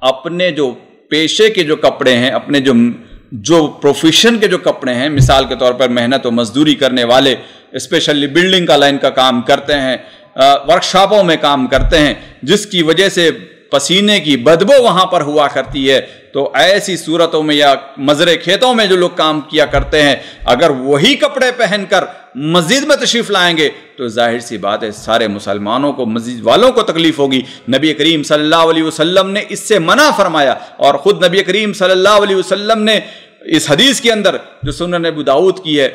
اپنے جو پیشے کے جو کپڑے ہیں، اپنے جو پروفیشن کے جو کپڑے ہیں، مثال کے طور پر محنت و مزدوری کرنے والے، اسپیشلی بلڈنگ کا لائن کا کام کرتے ہیں، ورکشاپوں میں کام کرتے ہیں، جس کی وجہ سے پسینے کی بدبو وہاں پر ہوا کرتی ہے، تو ایسی صورتوں میں یا مزرے کھیتوں میں جو لوگ کام کیا کرتے ہیں، اگر وہی کپڑے پہن کر مسجد میں تشریف لائیں گے تو ظاہر سی بات ہے سارے مسلمانوں کو، مسجد والوں کو تکلیف ہوگی۔ نبی کریم صلی اللہ علیہ وسلم نے اس سے منع فرمایا، اور خود نبی کریم صلی اللہ علیہ وسلم نے اس حدیث کے اندر جو سنن ابو داؤد کی ہے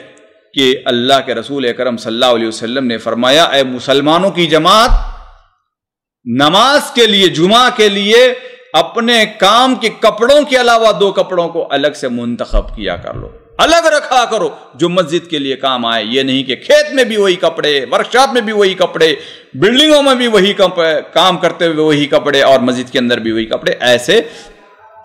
کہ اللہ کے رسول اکرم صلی اللہ علیہ وسلم نے فرمایا، اے مسلمانوں کی جماعت، نماز کے لیے، جمعہ کے لیے اپنے کام کے کپڑوں کے علاوہ دو کپڑوں کو الگ سے منتخب کیا کر لو، الگ رکھا کرو جو مسجد کے لیے کام آئے۔ یہ نہیں کہ کھیت میں بھی وہی کپڑے، ورکشاپ میں بھی وہی کپڑے، بلڈنگوں میں بھی وہی کام کرتے ہوئے وہی کپڑے، اور مسجد کے اندر بھی وہی کپڑے، ایسے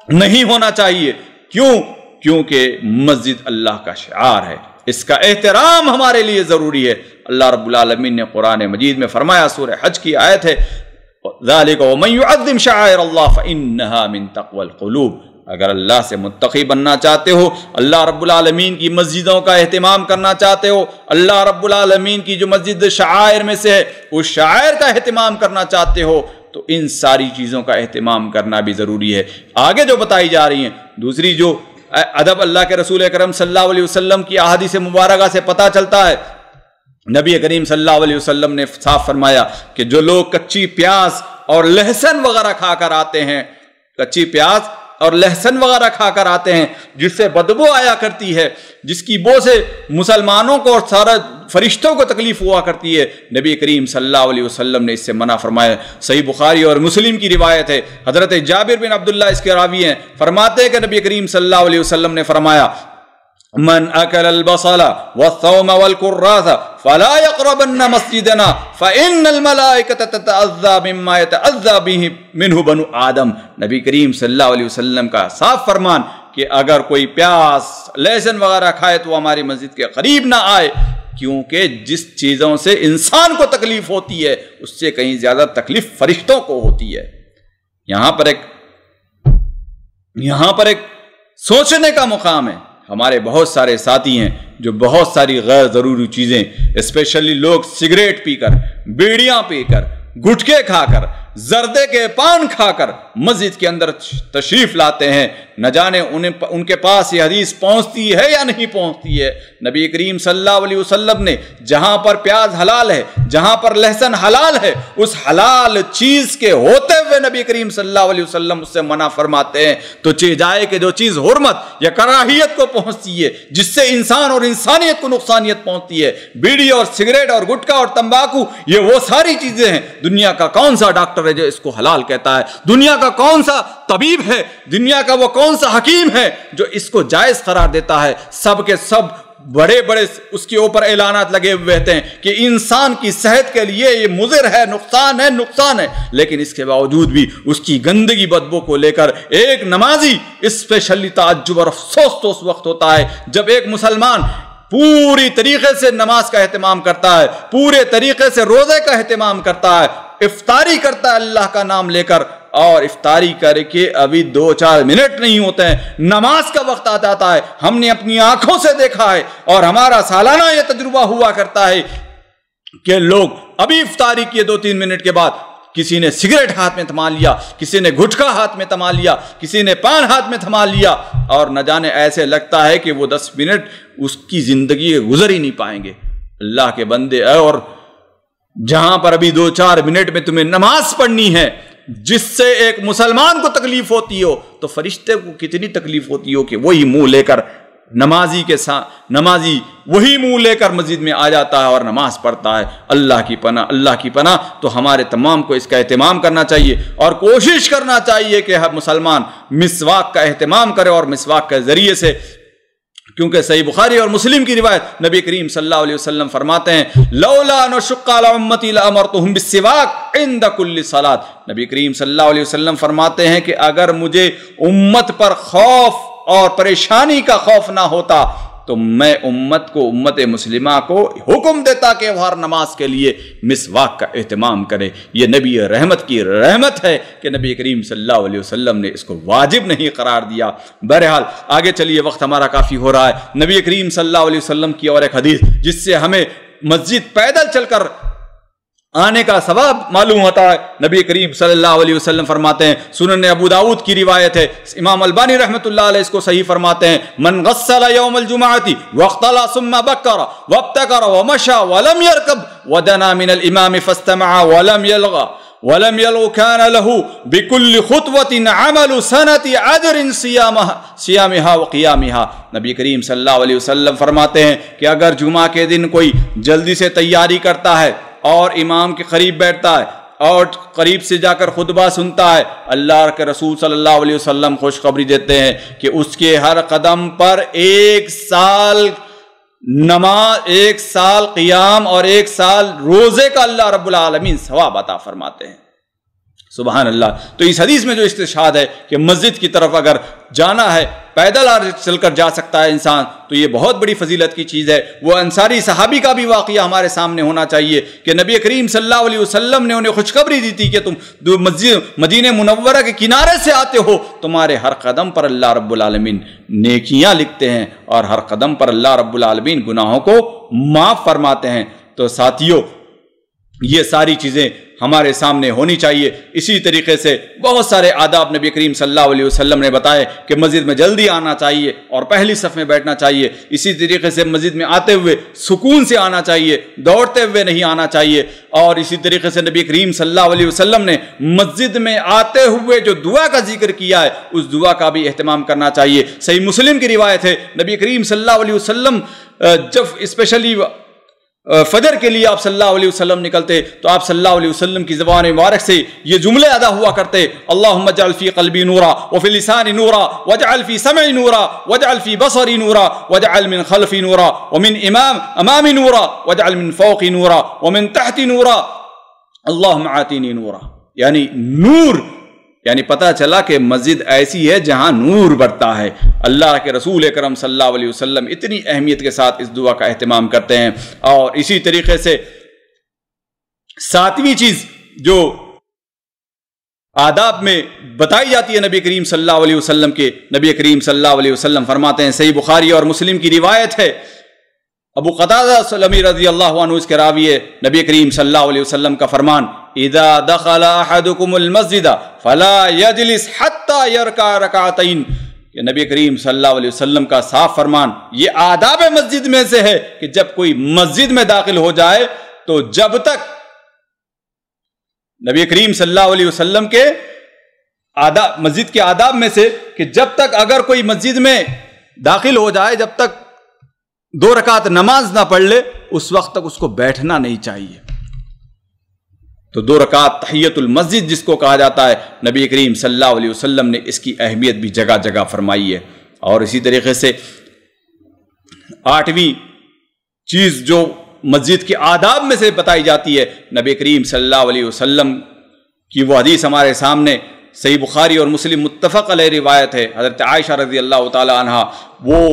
نہیں ہونا چاہیے۔ کیونکہ مسجد اللہ کا شعار ہے، اس کا احترام ہمارے لیے ضروری ہے۔ اللہ رب العالمین نے قرآن مجید میں فرمایا، سورہ حج کی آیت ہے، ذالک ومن یعظم شعائر اللہ فانہا من تقوی القلوب۔ اگر اللہ سے متقی بننا چاہتے ہو، اللہ رب العالمین کی مسجدوں کا اہتمام کرنا چاہتے ہو، اللہ رب العالمین کی جو مسجد شعائر میں سے ہے اس شعائر کا اہتمام کرنا چاہتے ہو، تو ان ساری چیزوں کا اہتمام کرنا بھی ضروری ہے۔ آگے جو بتائی جا رہی ہیں، دوسری جو ادب اللہ کے رسول اکرم صلی اللہ علیہ وسلم کی احادیث مبارکہ سے پتہ چلتا ہے، نبی کریم صلی اللہ علیہ وسلم نے صاف فرمایا کہ جو لوگ کچی پیاز اور لہسن وغیرہ کھا کر آتے ہیں، کچی پیاز اور لہسن وغیرہ کھا کر آتے ہیں جس سے بدبو آیا کرتی ہے، جس کی بو سے مسلمانوں کو اور سارا فرشتوں کو تکلیف ہوا کرتی ہے، نبی کریم صلی اللہ علیہ وسلم نے اس سے منع فرمایا۔ صحیح بخاری اور مسلم کی روایت ہے، حضرت جابر بن عبداللہ اس کے راوی ہیں، فرماتے ہیں کہ نبی کریم صلی اللہ علیہ وسلم نے فرمایا، من اکل البصل والثوم والکراث فلا يقربن مسجدنا فان الملائکۃ تتعذى مما يتعذى به منه بنو آدم۔ نبی کریم صلی اللہ علیہ وسلم کا صاف فرمان کہ اگر کوئی پیاز لہسن وغیرہ کھائے تو ہماری مسجد کے قریب نہ آئے، کیونکہ جس چیزوں سے انسان کو تکلیف ہوتی ہے اس سے کہیں زیادہ تکلیف فرشتوں کو ہوتی ہے۔ یہاں پر ایک سوچنے کا مقام ہے۔ ہمارے بہت سارے ساتھی ہیں جو بہت ساری غیر ضروری چیزیں، اسپیشلی لوگ سگریٹ پی کر، بیڑیاں پی کر، گٹکے کھا کر، زردے کے پان کھا کر مسجد کے اندر تشریف لاتے ہیں، نہ جانے ان کے پاس یہ حدیث پہنچتی ہے یا نہیں پہنچتی ہے۔ نبی کریم صلی اللہ علیہ وسلم نے جہاں پر پیاز حلال ہے، جہاں پر لہسن حلال ہے، اس حلال چیز کے ہوتے ہوئے نبی کریم صلی اللہ علیہ وسلم اس سے منع فرماتے ہیں۔ تو جائے کہ جو چیز حرمت یا کراہیت کو پہنچتی ہے، جس سے انسان اور انسانیت کو نقصانیت پہنچتی ہے، بیڑی اور سگریٹ اور گٹکا اور تمباکو، یہ وہ ساری چیزیں ہیں۔ دنیا کا کون سا ڈاکٹر ہے جو اس کو حلال کہتا ہے؟ دنیا کا کون سا طبیب ہے، دنیا کا وہ کون سا حکیم ہے جو اس کو جائز قرار دیتا ہے؟ سب کے سب بڑے بڑے اس کے اوپر اعلانات لگے ہوئے رہتے ہیں کہ انسان کی صحت کے لیے یہ مضر ہے، نقصان ہے، لیکن اس کے باوجود بھی اس کی گندگی بدبو کو لے کر ایک نمازی اسپیشلی تعجب اور افسوس تو اس وقت ہوتا ہے جب ایک مسلمان پوری طریقے سے نماز کا اہتمام کرتا ہے، پورے طریقے سے روزے کا اہتمام کرتا ہے، افطاری کرتا ہے اللہ کا نام لے کر، اور افطاری کر کے ابھی 2-4 منٹ نہیں ہوتے ہیں نماز کا وقت آ جاتا ہے۔ ہم نے اپنی آنکھوں سے دیکھا ہے اور ہمارا سالانہ یہ تجربہ ہوا کرتا ہے کہ لوگ ابھی افطاری کیے 2-3 منٹ کے بعد کسی نے سگریٹ ہاتھ میں تھما لیا، کسی نے گٹکا ہاتھ میں تھما لیا، کسی نے پان ہاتھ میں تھما لیا، اور نہ جانے ایسے لگتا ہے کہ وہ 10 منٹ اس کی زندگی گزر ہی نہیں پائیں گے۔ اللہ کے بندے، اور جہاں پر ابھی 2-4 منٹ میں تمہیں نماز پڑھنی ہے، جس سے ایک مسلمان کو تکلیف ہوتی ہو تو فرشتے کو کتنی تکلیف ہوتی ہو کہ وہی منہ لے کر نمازی وہی منہ لے کر مسجد میں آ جاتا ہے اور نماز پڑھتا ہے۔ اللہ کی پناہ تو ہمارے تمام کو اس کا اہتمام کرنا چاہیے اور کوشش کرنا چاہیے کہ ہر مسلمان مسواک کا اہتمام کرے، اور مسواک کے ذریعے سے، کیونکہ صحیح بخاری اور مسلم کی روایت نبی کریم صلی اللہ علیہ وسلم فرماتے ہیں لولا ان اشق علی امتی لامرتهم بالسواک عند کل صلاۃ۔ نبی کریم صلی اللہ علیہ وسلم فرماتے ہیں کہ اگر مجھے امت پر خوف اور پریشانی کا خوف نہ ہوتا تو میں امت مسلمہ کو حکم دیتا کہ وہ ہر نماز کے لیے مسواک کا اہتمام کرے۔ یہ نبی رحمت کی رحمت ہے کہ نبی کریم صلی اللہ علیہ وسلم نے اس کو واجب نہیں قرار دیا۔ بہرحال آگے چلیے، وقت ہمارا کافی ہو رہا ہے۔ نبی کریم صلی اللہ علیہ وسلم کی اور ایک حدیث جس سے ہمیں مسجد پیدل چل کر آنے کا ثواب معلوم ہوتا ہے۔ نبی کریم صلی اللہ علیہ وسلم فرماتے ہیں، سنن ابو داؤد کی روایت ہے، امام البانی رحمۃ اللہ علیہ اس کو صحیح فرماتے ہیں، من غسل یوم الجمعۃ واختلى ثم بکر وابتکر ومشى ولم يركب ودنا من الامام فاستمع ولم يلغ كان له بكل خطوة عمل سنة اجر صيامها وقيامها۔ نبی کریم صلی اللہ علیہ وسلم فرماتے ہیں کہ اگر جمعہ کے دن کوئی جلدی سے تیاری کرتا ہے اور امام کے قریب بیٹھتا ہے اور قریب سے جا کر خطبہ سنتا ہے، اللہ کے رسول صلی اللہ علیہ وسلم خوشخبری دیتے ہیں کہ اس کے ہر قدم پر 1 سال نماز، 1 سال قیام اور 1 سال روزے کا اللہ رب العالمین ثواب عطا فرماتے ہیں۔ سبحان اللہ۔ تو اس حدیث میں جو استشہاد ہے کہ مسجد کی طرف اگر جانا ہے، پیدل چل کر جا سکتا ہے انسان، تو یہ بہت بڑی فضیلت کی چیز ہے۔ وہ انصاری صحابی کا بھی واقعہ ہمارے سامنے ہونا چاہیے کہ نبی کریم صلی اللہ علیہ وسلم نے انہیں خوشخبری دی تھی کہ تم مدینہ منورہ کے کنارے سے آتے ہو، تمہارے ہر قدم پر اللہ رب العالمین نیکیاں لکھتے ہیں اور ہر قدم پر اللہ رب العالمین گناہوں کو معاف فرماتے ہیں۔ تو ساتھیو، یہ ساری چیزیں ہمارے سامنے ہونی چاہیے۔ اسی طریقے سے بہت سارے آداب نبی کریم صلی اللہ علیہ وسلم نے بتائے کہ مسجد میں جلدی آنا چاہیے اور پہلی صف میں بیٹھنا چاہیے۔ اسی طریقے سے مسجد میں آتے ہوئے سکون سے آنا چاہیے، دوڑتے ہوئے نہیں آنا چاہیے۔ اور اسی طریقے سے نبی کریم صلی اللہ علیہ وسلم نے مسجد میں آتے ہوئے جو دعا کا ذکر کیا ہے اس دعا کا بھی اہتمام کرنا چاہیے۔ صحیح مسلم کی روایت ہے، نبی کریم صلی اللہ علیہ وسلم جب اسپیشلی فجر کے لیے آپ صلی اللہ علیہ وسلم نکلتے تو آپ صلی اللہ علیہ وسلم کی زبان مبارک سے یہ جملے ادا ہوا کرتے، اللہم اجعل فی قلبی نورا وفی لسانی نورا واجعل فی سمعی نورا واجعل فی بصری نورا واجعل من خلفی نورا ومن امامی نورا واجعل من فوقی نورا ومن تحتی نورا اللہم آتینی نورا۔ یعنی نور، یعنی پتہ چلا کہ مسجد ایسی ہے جہاں نور برتا ہے۔ اللہ کے رسول اکرم صلی اللہ علیہ وسلم اتنی اہمیت کے ساتھ اس دعا کا اہتمام کرتے ہیں۔ اور اسی طریقے سے 7ویں چیز جو آداب میں بتائی جاتی ہے نبی کریم صلی اللہ علیہ وسلم کے، نبی کریم صلی اللہ علیہ وسلم فرماتے ہیں، صحیح بخاری اور مسلم کی روایت ہے، ابو قتادہ سلمی رضی اللہ عنہ اس کے راوی ہے، نبی کریم صلی اللہ علیہ وسلم کا فرمان، اذا دخل احدكم المسجد فلا يجلس حتى يركع ركعتين۔ کہ نبی کریم صلی اللہ علیہ وسلم کا صاف فرمان، یہ آداب مسجد میں سے ہے کہ جب کوئی مسجد میں داخل ہو جائے تو جب تک نبی کریم صلی اللہ علیہ وسلم کے آداب، مسجد کے آداب میں سے کہ جب تک اگر کوئی مسجد میں داخل ہو جائے، جب تک 2 رکعت نماز نہ پڑھ لے، اس وقت تک اس کو بیٹھنا نہیں چاہیے۔ تو 2 رکعت تحیت المسجد جس کو کہا جاتا ہے، نبی کریم صلی اللہ علیہ وسلم نے اس کی اہمیت بھی جگہ جگہ فرمائی ہے۔ اور اسی طریقے سے 8ویں چیز جو مسجد کے آداب میں سے بتائی جاتی ہے، نبی کریم صلی اللہ علیہ وسلم کی وہ حدیث ہمارے سامنے صحیح بخاری اور مسلم متفق علیہ روایت ہے، حضرت عائشہ رضی اللہ تعالی عنہا، وہ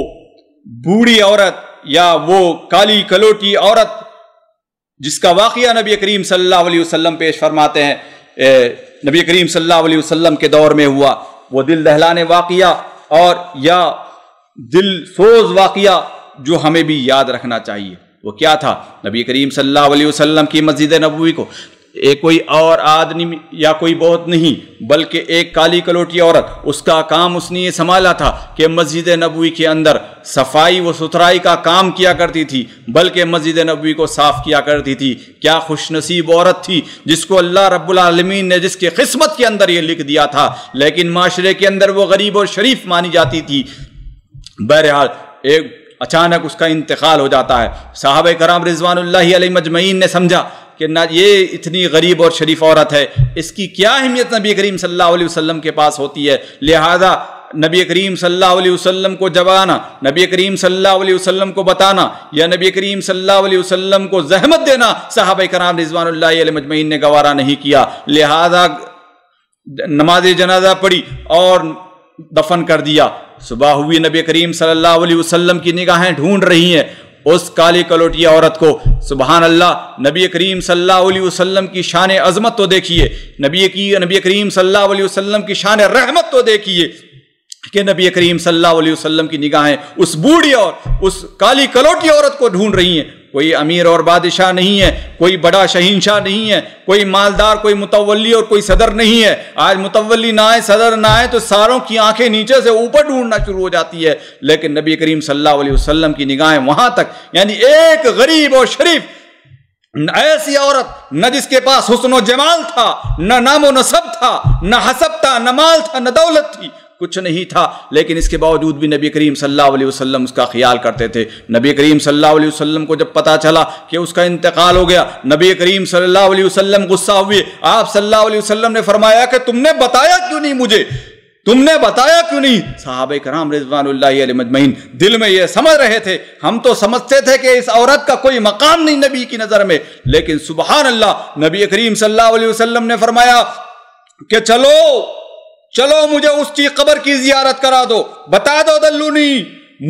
بوڑھی عورت یا وہ کالی کلوٹی عورت جس کا واقعہ نبی کریم صلی اللہ علیہ وسلم پیش فرماتے ہیں، نبی کریم صلی اللہ علیہ وسلم کے دور میں ہوا وہ دل دہلانے واقعہ اور یا دل سوز واقعہ جو ہمیں بھی یاد رکھنا چاہیے۔ وہ کیا تھا؟ نبی کریم صلی اللہ علیہ وسلم کی مسجد نبوی کو ایک کوئی اور آدمی یا کوئی بہت نہیں بلکہ ایک کالی کلوٹی عورت، اس کا کام اس نے یہ سنبھالا تھا کہ مسجد نبوی کے اندر صفائی و ستھرائی کا کام کیا کرتی تھی، بلکہ مسجد نبوی کو صاف کیا کرتی تھی۔ کیا خوش نصیب عورت تھی جس کو اللہ رب العالمین نے جس کے قسمت کے اندر یہ لکھ دیا تھا، لیکن معاشرے کے اندر وہ غریب اور شریف مانی جاتی تھی۔ بہرحال ایک اچانک اس کا انتقال ہو جاتا ہے۔ صحابہ کرام رضوان اللہ علیہ مجمعین نے سمجھا کہ نہ یہ اتنی غریب اور شریف عورت ہے، اس کی کیا اہمیت نبی کریم صلی اللہ علیہ وسلم کے پاس ہوتی ہے، لہذا نبی کریم صلی اللہ علیہ وسلم کو جگانا، نبی کریم صلی اللہ علیہ وسلم کو بتانا یا نبی کریم صلی اللہ علیہ وسلم کو زحمت دینا صحابہ کرام رضوان اللہ علیہ مجمعین نے گوارا نہیں کیا۔ لہذا نماز جنازہ پڑھی اور دفن کر دیا۔ صبح ہوئی، نبی کریم صلی اللہ علیہ وسلم کی نگاہیں ڈھونڈ رہی ہیں اس کالی کلوٹیا عورت کو۔ سبحان اللہ، نبی کریم صلی اللہ علیہ وسلم کی شان عظمت تو دیکھیے، نبی کریم صلی اللہ علیہ وسلم کی شان رحمت تو دیکھیے کہ نبی کریم صلی اللہ علیہ وسلم کی نگاہیں اس بوڑھی اور اس کالی کلوٹی عورت کو ڈھونڈ رہی ہیں۔ کوئی امیر اور بادشاہ نہیں ہے، کوئی بڑا شہنشاہ نہیں ہے، کوئی مالدار، کوئی متولی اور کوئی صدر نہیں ہے۔ آج متولی نہ آئے، صدر نہ آئے تو ساروں کی آنکھیں نیچے سے اوپر ڈھونڈنا شروع ہو جاتی ہے، لیکن نبی کریم صلی اللہ علیہ وسلم کی نگاہیں وہاں تک، یعنی ایک غریب اور شریف ایسی عورت نہ جس کے پاس حسن و جمال تھا، نہ نام و نسب تھا، نہ حسب تھا، نہ مال تھا، نہ دولت تھی، کچھ نہیں تھا، لیکن اس کے باوجود بھی نبی کریم صلی اللہ علیہ وسلم اس کا خیال کرتے تھے۔ نبی کریم صلی اللہ علیہ وسلم کو جب پتا چلا کہ اس کا انتقال ہو گیا، نبی کریم صلی اللہ علیہ وسلم غصہ ہوئے۔ آپ صلی اللہ علیہ وسلم نے فرمایا کہ تم نے بتایا کیوں نہیں مجھے، تم نے بتایا کیوں نہیں؟ صحابہ کرام رضوان اللہ علیہ مجمعین دل میں یہ سمجھ رہے تھے، ہم تو سمجھتے تھے کہ اس عورت کا کوئی مقام نہیں نبی کی نظر میں، لیکن سبحان اللہ، نبی کریم صلی اللہ علیہ وسلم نے فرمایا کہ چلو مجھے اس کی قبر کی زیارت کرا دو، بتا دو دلونی،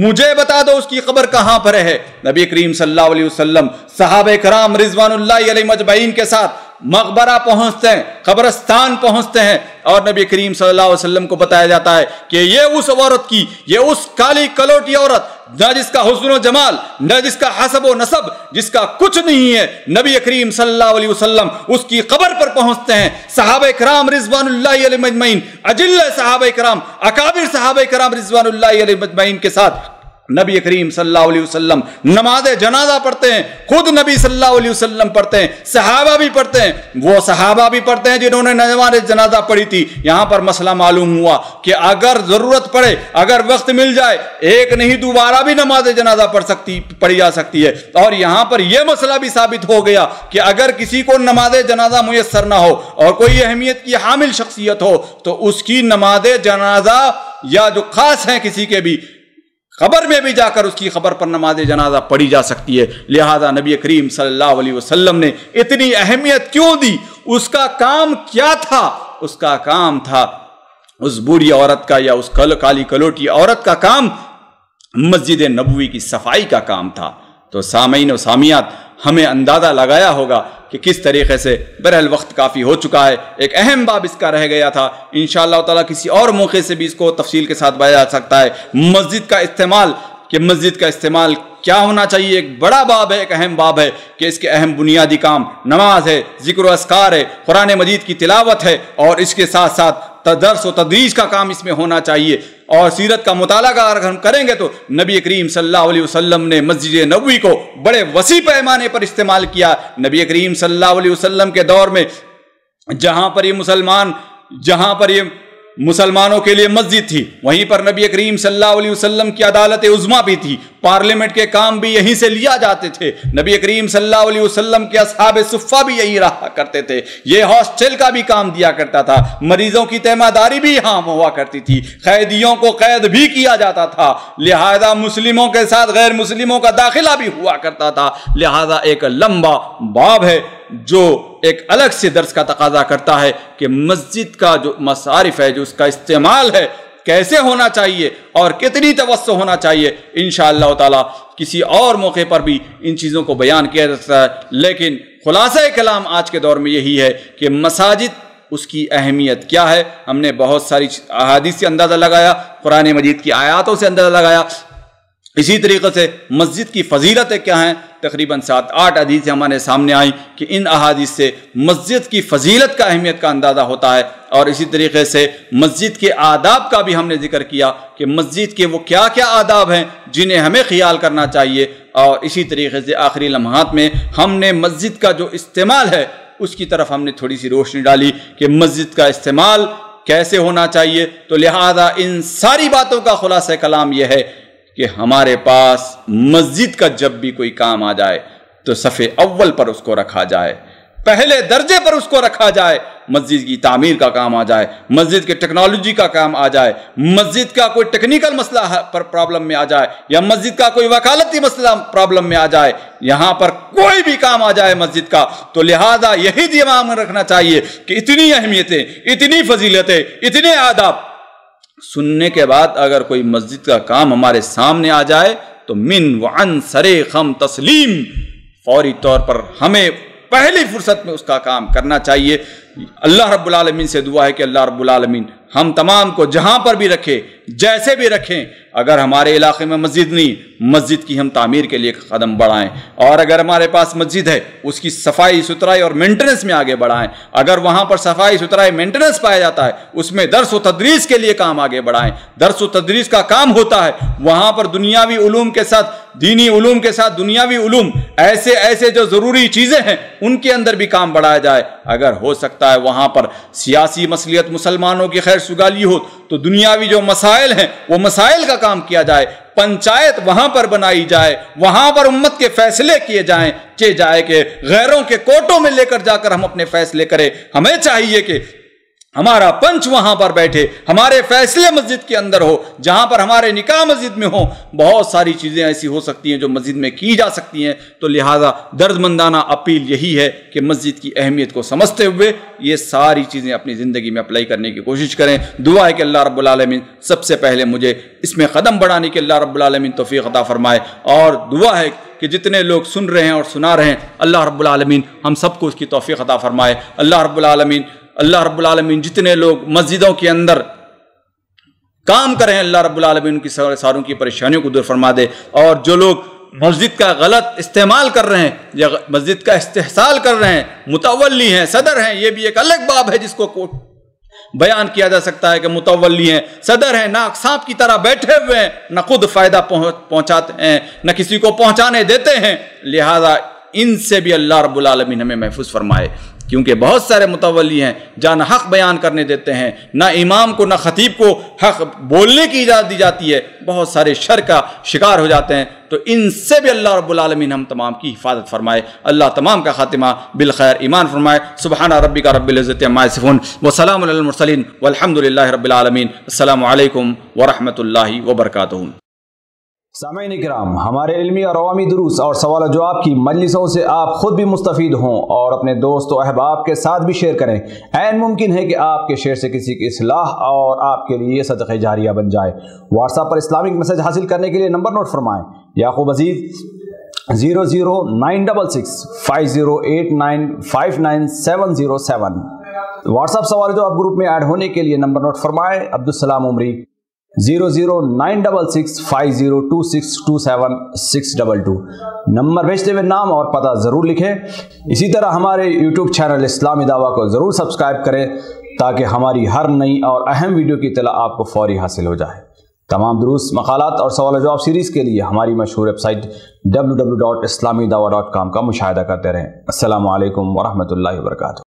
مجھے بتا دو اس کی قبر کہاں پر ہے۔ نبی کریم صلی اللہ علیہ وسلم صحابہ کرام رضوان اللہ علیہ مجمعین کے ساتھ مقبرہ پہنچتے ہیں، قبرستان پہنچتے ہیں، اور نبی کریم صلی اللہ علیہ وسلم کو بتایا جاتا ہے کہ یہ اس عورت کی، یہ اس کالی کلوٹی عورت نہ جس کا حسن و جمال، نہ جس کا حسب و نسب، جس کا کچھ نہیں ہے، نبی کریم صلی اللہ علیہ وسلم اس کی قبر پر پہنچتے ہیں۔ صحابہ کرام رضوان اللہ علیہ مجمعین، اجل صحابہ کرام، اکابر صحابہ کرام رضوان اللہ علیہ مجمعین کے ساتھ نبی کریم صلی اللہ علیہ وسلم نماز جنازہ پڑھتے ہیں، خود نبی صلی اللہ علیہ وسلم پڑھتے ہیں، صحابہ بھی پڑھتے ہیں، وہ صحابہ بھی پڑھتے ہیں جنہوں نے نماز جنازہ پڑھی تھی۔ یہاں پر مسئلہ معلوم ہوا کہ اگر ضرورت پڑے، اگر وقت مل جائے، ایک نہیں دوبارہ بھی نماز جنازہ پڑھی جا سکتی ہے۔ اور یہاں پر یہ مسئلہ بھی ثابت ہو گیا کہ اگر کسی کو نماز جنازہ میسر نہ ہو اور کوئی اہمیت کی حامل شخصیت ہو تو اس کی نماز جنازہ یا جو خاص ہیں کسی کے بھی، قبر میں بھی جا کر اس کی قبر پر نماز جنازہ پڑھی جا سکتی ہے۔ لہذا نبی کریم صلی اللہ علیہ وسلم نے اتنی اہمیت کیوں دی؟ اس کا کام کیا تھا؟ اس کا کام تھا، اس بوڑھی عورت کا یا اس کالی کلوٹی عورت کا کام مسجد نبوی کی صفائی کا کام تھا۔ تو سامعین و سامعات، ہمیں اندازہ لگایا ہوگا کہ کس طریقے سے، بہرحال وقت کافی ہو چکا ہے، ایک اہم باب اس کا رہ گیا تھا، انشاءاللہ تعالیٰ کسی اور موقع سے بھی اس کو تفصیل کے ساتھ بیان جا سکتا ہے۔ مسجد کا استعمال، کہ مسجد کا استعمال کیا ہونا چاہیے، ایک بڑا باب ہے، ایک اہم باب ہے کہ اس کے اہم بنیادی کام نماز ہے، ذکر و اذکار ہے، قرآن مجید کی تلاوت ہے، اور اس کے ساتھ ساتھ درس و تدریس کا کام اس میں ہونا چاہیے، اور سیرت کا مطالعہ اگر ہم کریں گے تو نبی کریم صلی اللہ علیہ وسلم نے مسجد نبوی کو بڑے وسیع پیمانے پر استعمال کیا۔ نبی کریم صلی اللہ علیہ وسلم کے دور میں جہاں پر یہ مسلمانوں کے لیے مسجد تھی، وہیں پر نبی کریم صلی اللہ علیہ وسلم کی عدالت عظمیٰ بھی تھی، پارلیمنٹ کے کام بھی یہیں سے لیا جاتے تھے، نبی کریم صلی اللہ علیہ وسلم کے اصحاب صفہ بھی یہیں رہا کرتے تھے، یہ ہاسٹل کا بھی کام دیا کرتا تھا، مریضوں کی تیمارداری بھی یہاں ہوا کرتی تھی، قیدیوں کو قید بھی کیا جاتا تھا، لہذا مسلموں کے ساتھ غیر مسلموں کا داخلہ بھی ہوا کرتا تھا۔ لہذا ایک لمبا باب ہے جو ایک الگ سے درس کا تقاضا کرتا ہے کہ مسجد کا جو مصارف ہے، جو اس کا استعمال ہے، کیسے ہونا چاہیے اور کتنی توسع ہونا چاہیے۔ انشاءاللہ تعالی کسی اور موقع پر بھی ان چیزوں کو بیان کیا جاتا ہے، لیکن خلاصہ کلام آج کے دور میں یہی ہے کہ مساجد، اس کی اہمیت کیا ہے، ہم نے بہت ساری احادیث سے اندازہ لگایا، قرآن مجید کی آیاتوں سے اندازہ لگایا، اسی طریقے سے مسجد کی فضیلتیں کیا ہیں، تقریباً 7-8 حدیثیں ہمارے سامنے آئیں کہ ان احادیث سے مسجد کی فضیلت کا اہمیت کا اندازہ ہوتا ہے، اور اسی طریقے سے مسجد کے آداب کا بھی ہم نے ذکر کیا کہ مسجد کے وہ کیا کیا آداب ہیں جنہیں ہمیں خیال کرنا چاہیے، اور اسی طریقے سے آخری لمحات میں ہم نے مسجد کا جو استعمال ہے اس کی طرف ہم نے تھوڑی سی روشنی ڈالی کہ مسجد کا استعمال کیسے ہونا چاہیے۔ تو لہذا ان ساری باتوں کا خلاصہ کلام یہ ہے کہ ہمارے پاس مسجد کا جب بھی کوئی کام آ جائے تو صف اول پر اس کو رکھا جائے، پہلے درجے پر اس کو رکھا جائے۔ مسجد کی تعمیر کا کام آ جائے، مسجد کے ٹیکنالوجی کا کام آ جائے، مسجد کا کوئی ٹیکنیکل مسئلہ پر پرابلم میں آ جائے، یا مسجد کا کوئی وکالتی مسئلہ پرابلم میں آ جائے، یہاں پر کوئی بھی کام آ جائے مسجد کا، تو لہذا یہی دماغ میں رکھنا چاہیے کہ اتنی اہمیتیں، اتنی فضیلتیں، اتنے آداب سننے کے بعد اگر کوئی مسجد کا کام ہمارے سامنے آ جائے تو من وعن سرے خم تسلیم، فوری طور پر ہمیں پہلی فرصت میں اس کا کام کرنا چاہیے۔ اللہ رب العالمین سے دعا ہے کہ اللہ رب العالمین ہم تمام کو جہاں پر بھی رکھے، جیسے بھی رکھیں، اگر ہمارے علاقے میں مسجد نہیں، مسجد کی ہم تعمیر کے لیے قدم بڑھائیں، اور اگر ہمارے پاس مسجد ہے اس کی صفائی ستھرائی اور مینٹننس میں آگے بڑھائیں، اگر وہاں پر صفائی ستھرائی مینٹننس پایا جاتا ہے اس میں درس و تدریس کے لیے کام آگے بڑھائیں، درس و تدریس کا کام ہوتا ہے، وہاں پر دنیاوی علوم کے ساتھ دینی علوم کے ساتھ دنیاوی علوم، ایسے جو ضروری چیزیں ہیں ان کے اندر بھی کام بڑھایا جائے۔ اگر ہو سکتا ہے وہاں پر سیاسی مصلحت مسلمانوں کی خیر سگالی ہو تو دنیاوی جو مسائل ہیں وہ مسائل کا کام کیا جائے، پنچایت وہاں پر بنائی جائے، وہاں پر امت کے فیصلے کیے جائیں کہ غیروں کے کوٹوں میں لے کر جا کر ہم اپنے فیصلے کریں۔ ہمیں چاہیے کہ ہمارا پنچ وہاں پر بیٹھے، ہمارے فیصلے مسجد کے اندر ہو، جہاں پر ہمارے نکاح مسجد میں ہوں۔ بہت ساری چیزیں ایسی ہو سکتی ہیں جو مسجد میں کی جا سکتی ہیں، تو لہٰذا درد مندانہ اپیل یہی ہے کہ مسجد کی اہمیت کو سمجھتے ہوئے یہ ساری چیزیں اپنی زندگی میں اپلائی کرنے کی کوشش کریں۔ دعا ہے کہ اللہ رب العالمین سب سے پہلے مجھے اس میں قدم بڑھانے کے اللہ رب العالمین توفیق عطا فرمائے، اور دعا ہے کہ جتنے لوگ سن رہے ہیں اور سنا رہے ہیں اللہ رب العالمین ہم سب کو اس کی توفیق عطا فرمائے۔ اللہ رب العالمین جتنے لوگ مسجدوں کے اندر کام کریں اللہ رب العالمین ان کی ساروں کی پریشانیوں کو دور فرما دے، اور جو لوگ مسجد کا غلط استعمال کر رہے ہیں یا مسجد کا استحصال کر رہے ہیں، متولی ہیں، صدر ہیں، یہ بھی ایک الگ باب ہے جس کو بیان کیا جا سکتا ہے کہ متولی ہیں، صدر ہیں، ناک سانپ کی طرح بیٹھے ہوئے ہیں، نہ خود فائدہ پہنچاتے ہیں نہ کسی کو پہنچانے دیتے ہیں، لہذا ان سے بھی اللہ رب العالمین ہمیں محفوظ فرمائے، کیونکہ بہت سارے متولی ہیں جہاں نہ حق بیان کرنے دیتے ہیں، نہ امام کو نہ خطیب کو حق بولنے کی اجازت دی جاتی ہے، بہت سارے شر کا شکار ہو جاتے ہیں، تو ان سے بھی اللہ رب العالمین ہم تمام کی حفاظت فرمائے، اللہ تمام کا خاتمہ بالخیر ایمان فرمائے۔ سبحان ربک رب العزت عما یصفون وسلام علی المرسلین والحمد للہ رب العالمین۔ السلام علیکم ورحمۃ اللہ وبرکاتہ۔ سامعین کرام، ہمارے علمی اور عوامی دروس اور سوال و جواب کی مجلسوں سے آپ خود بھی مستفید ہوں اور اپنے دوست و احباب کے ساتھ بھی شیئر کریں۔ عین ممکن ہے کہ آپ کے شیئر سے کسی کی اصلاح اور آپ کے لیے صدقہ جاریہ بن جائے۔ واٹس ایپ پر اسلامک میسج حاصل کرنے کے لیے نمبر نوٹ فرمائیں: یعقوب عزیز 00966 5089599707۔ واٹس ایپ سوال جو آپ گروپ میں ایڈ ہونے کے لیے نمبر نوٹ فرمائیں: عبدالسلام عمری 00966 502627 نمبر بھیجتے ہوئے نام اور پتہ ضرور لکھیں۔ اسی طرح ہمارے یوٹیوب چینل اسلامی دعویٰ کو ضرور سبسکرائب کریں تاکہ ہماری ہر نئی اور اہم ویڈیو کی اطلاع آپ کو فوری حاصل ہو جائے۔ تمام دروس، مقالات اور سوال و جواب سیریز کے لیے ہماری مشہور ویب سائٹ www.islamidawah.com کا مشاہدہ کرتے رہیں۔ السلام علیکم ورحمۃ اللہ وبرکاتہ۔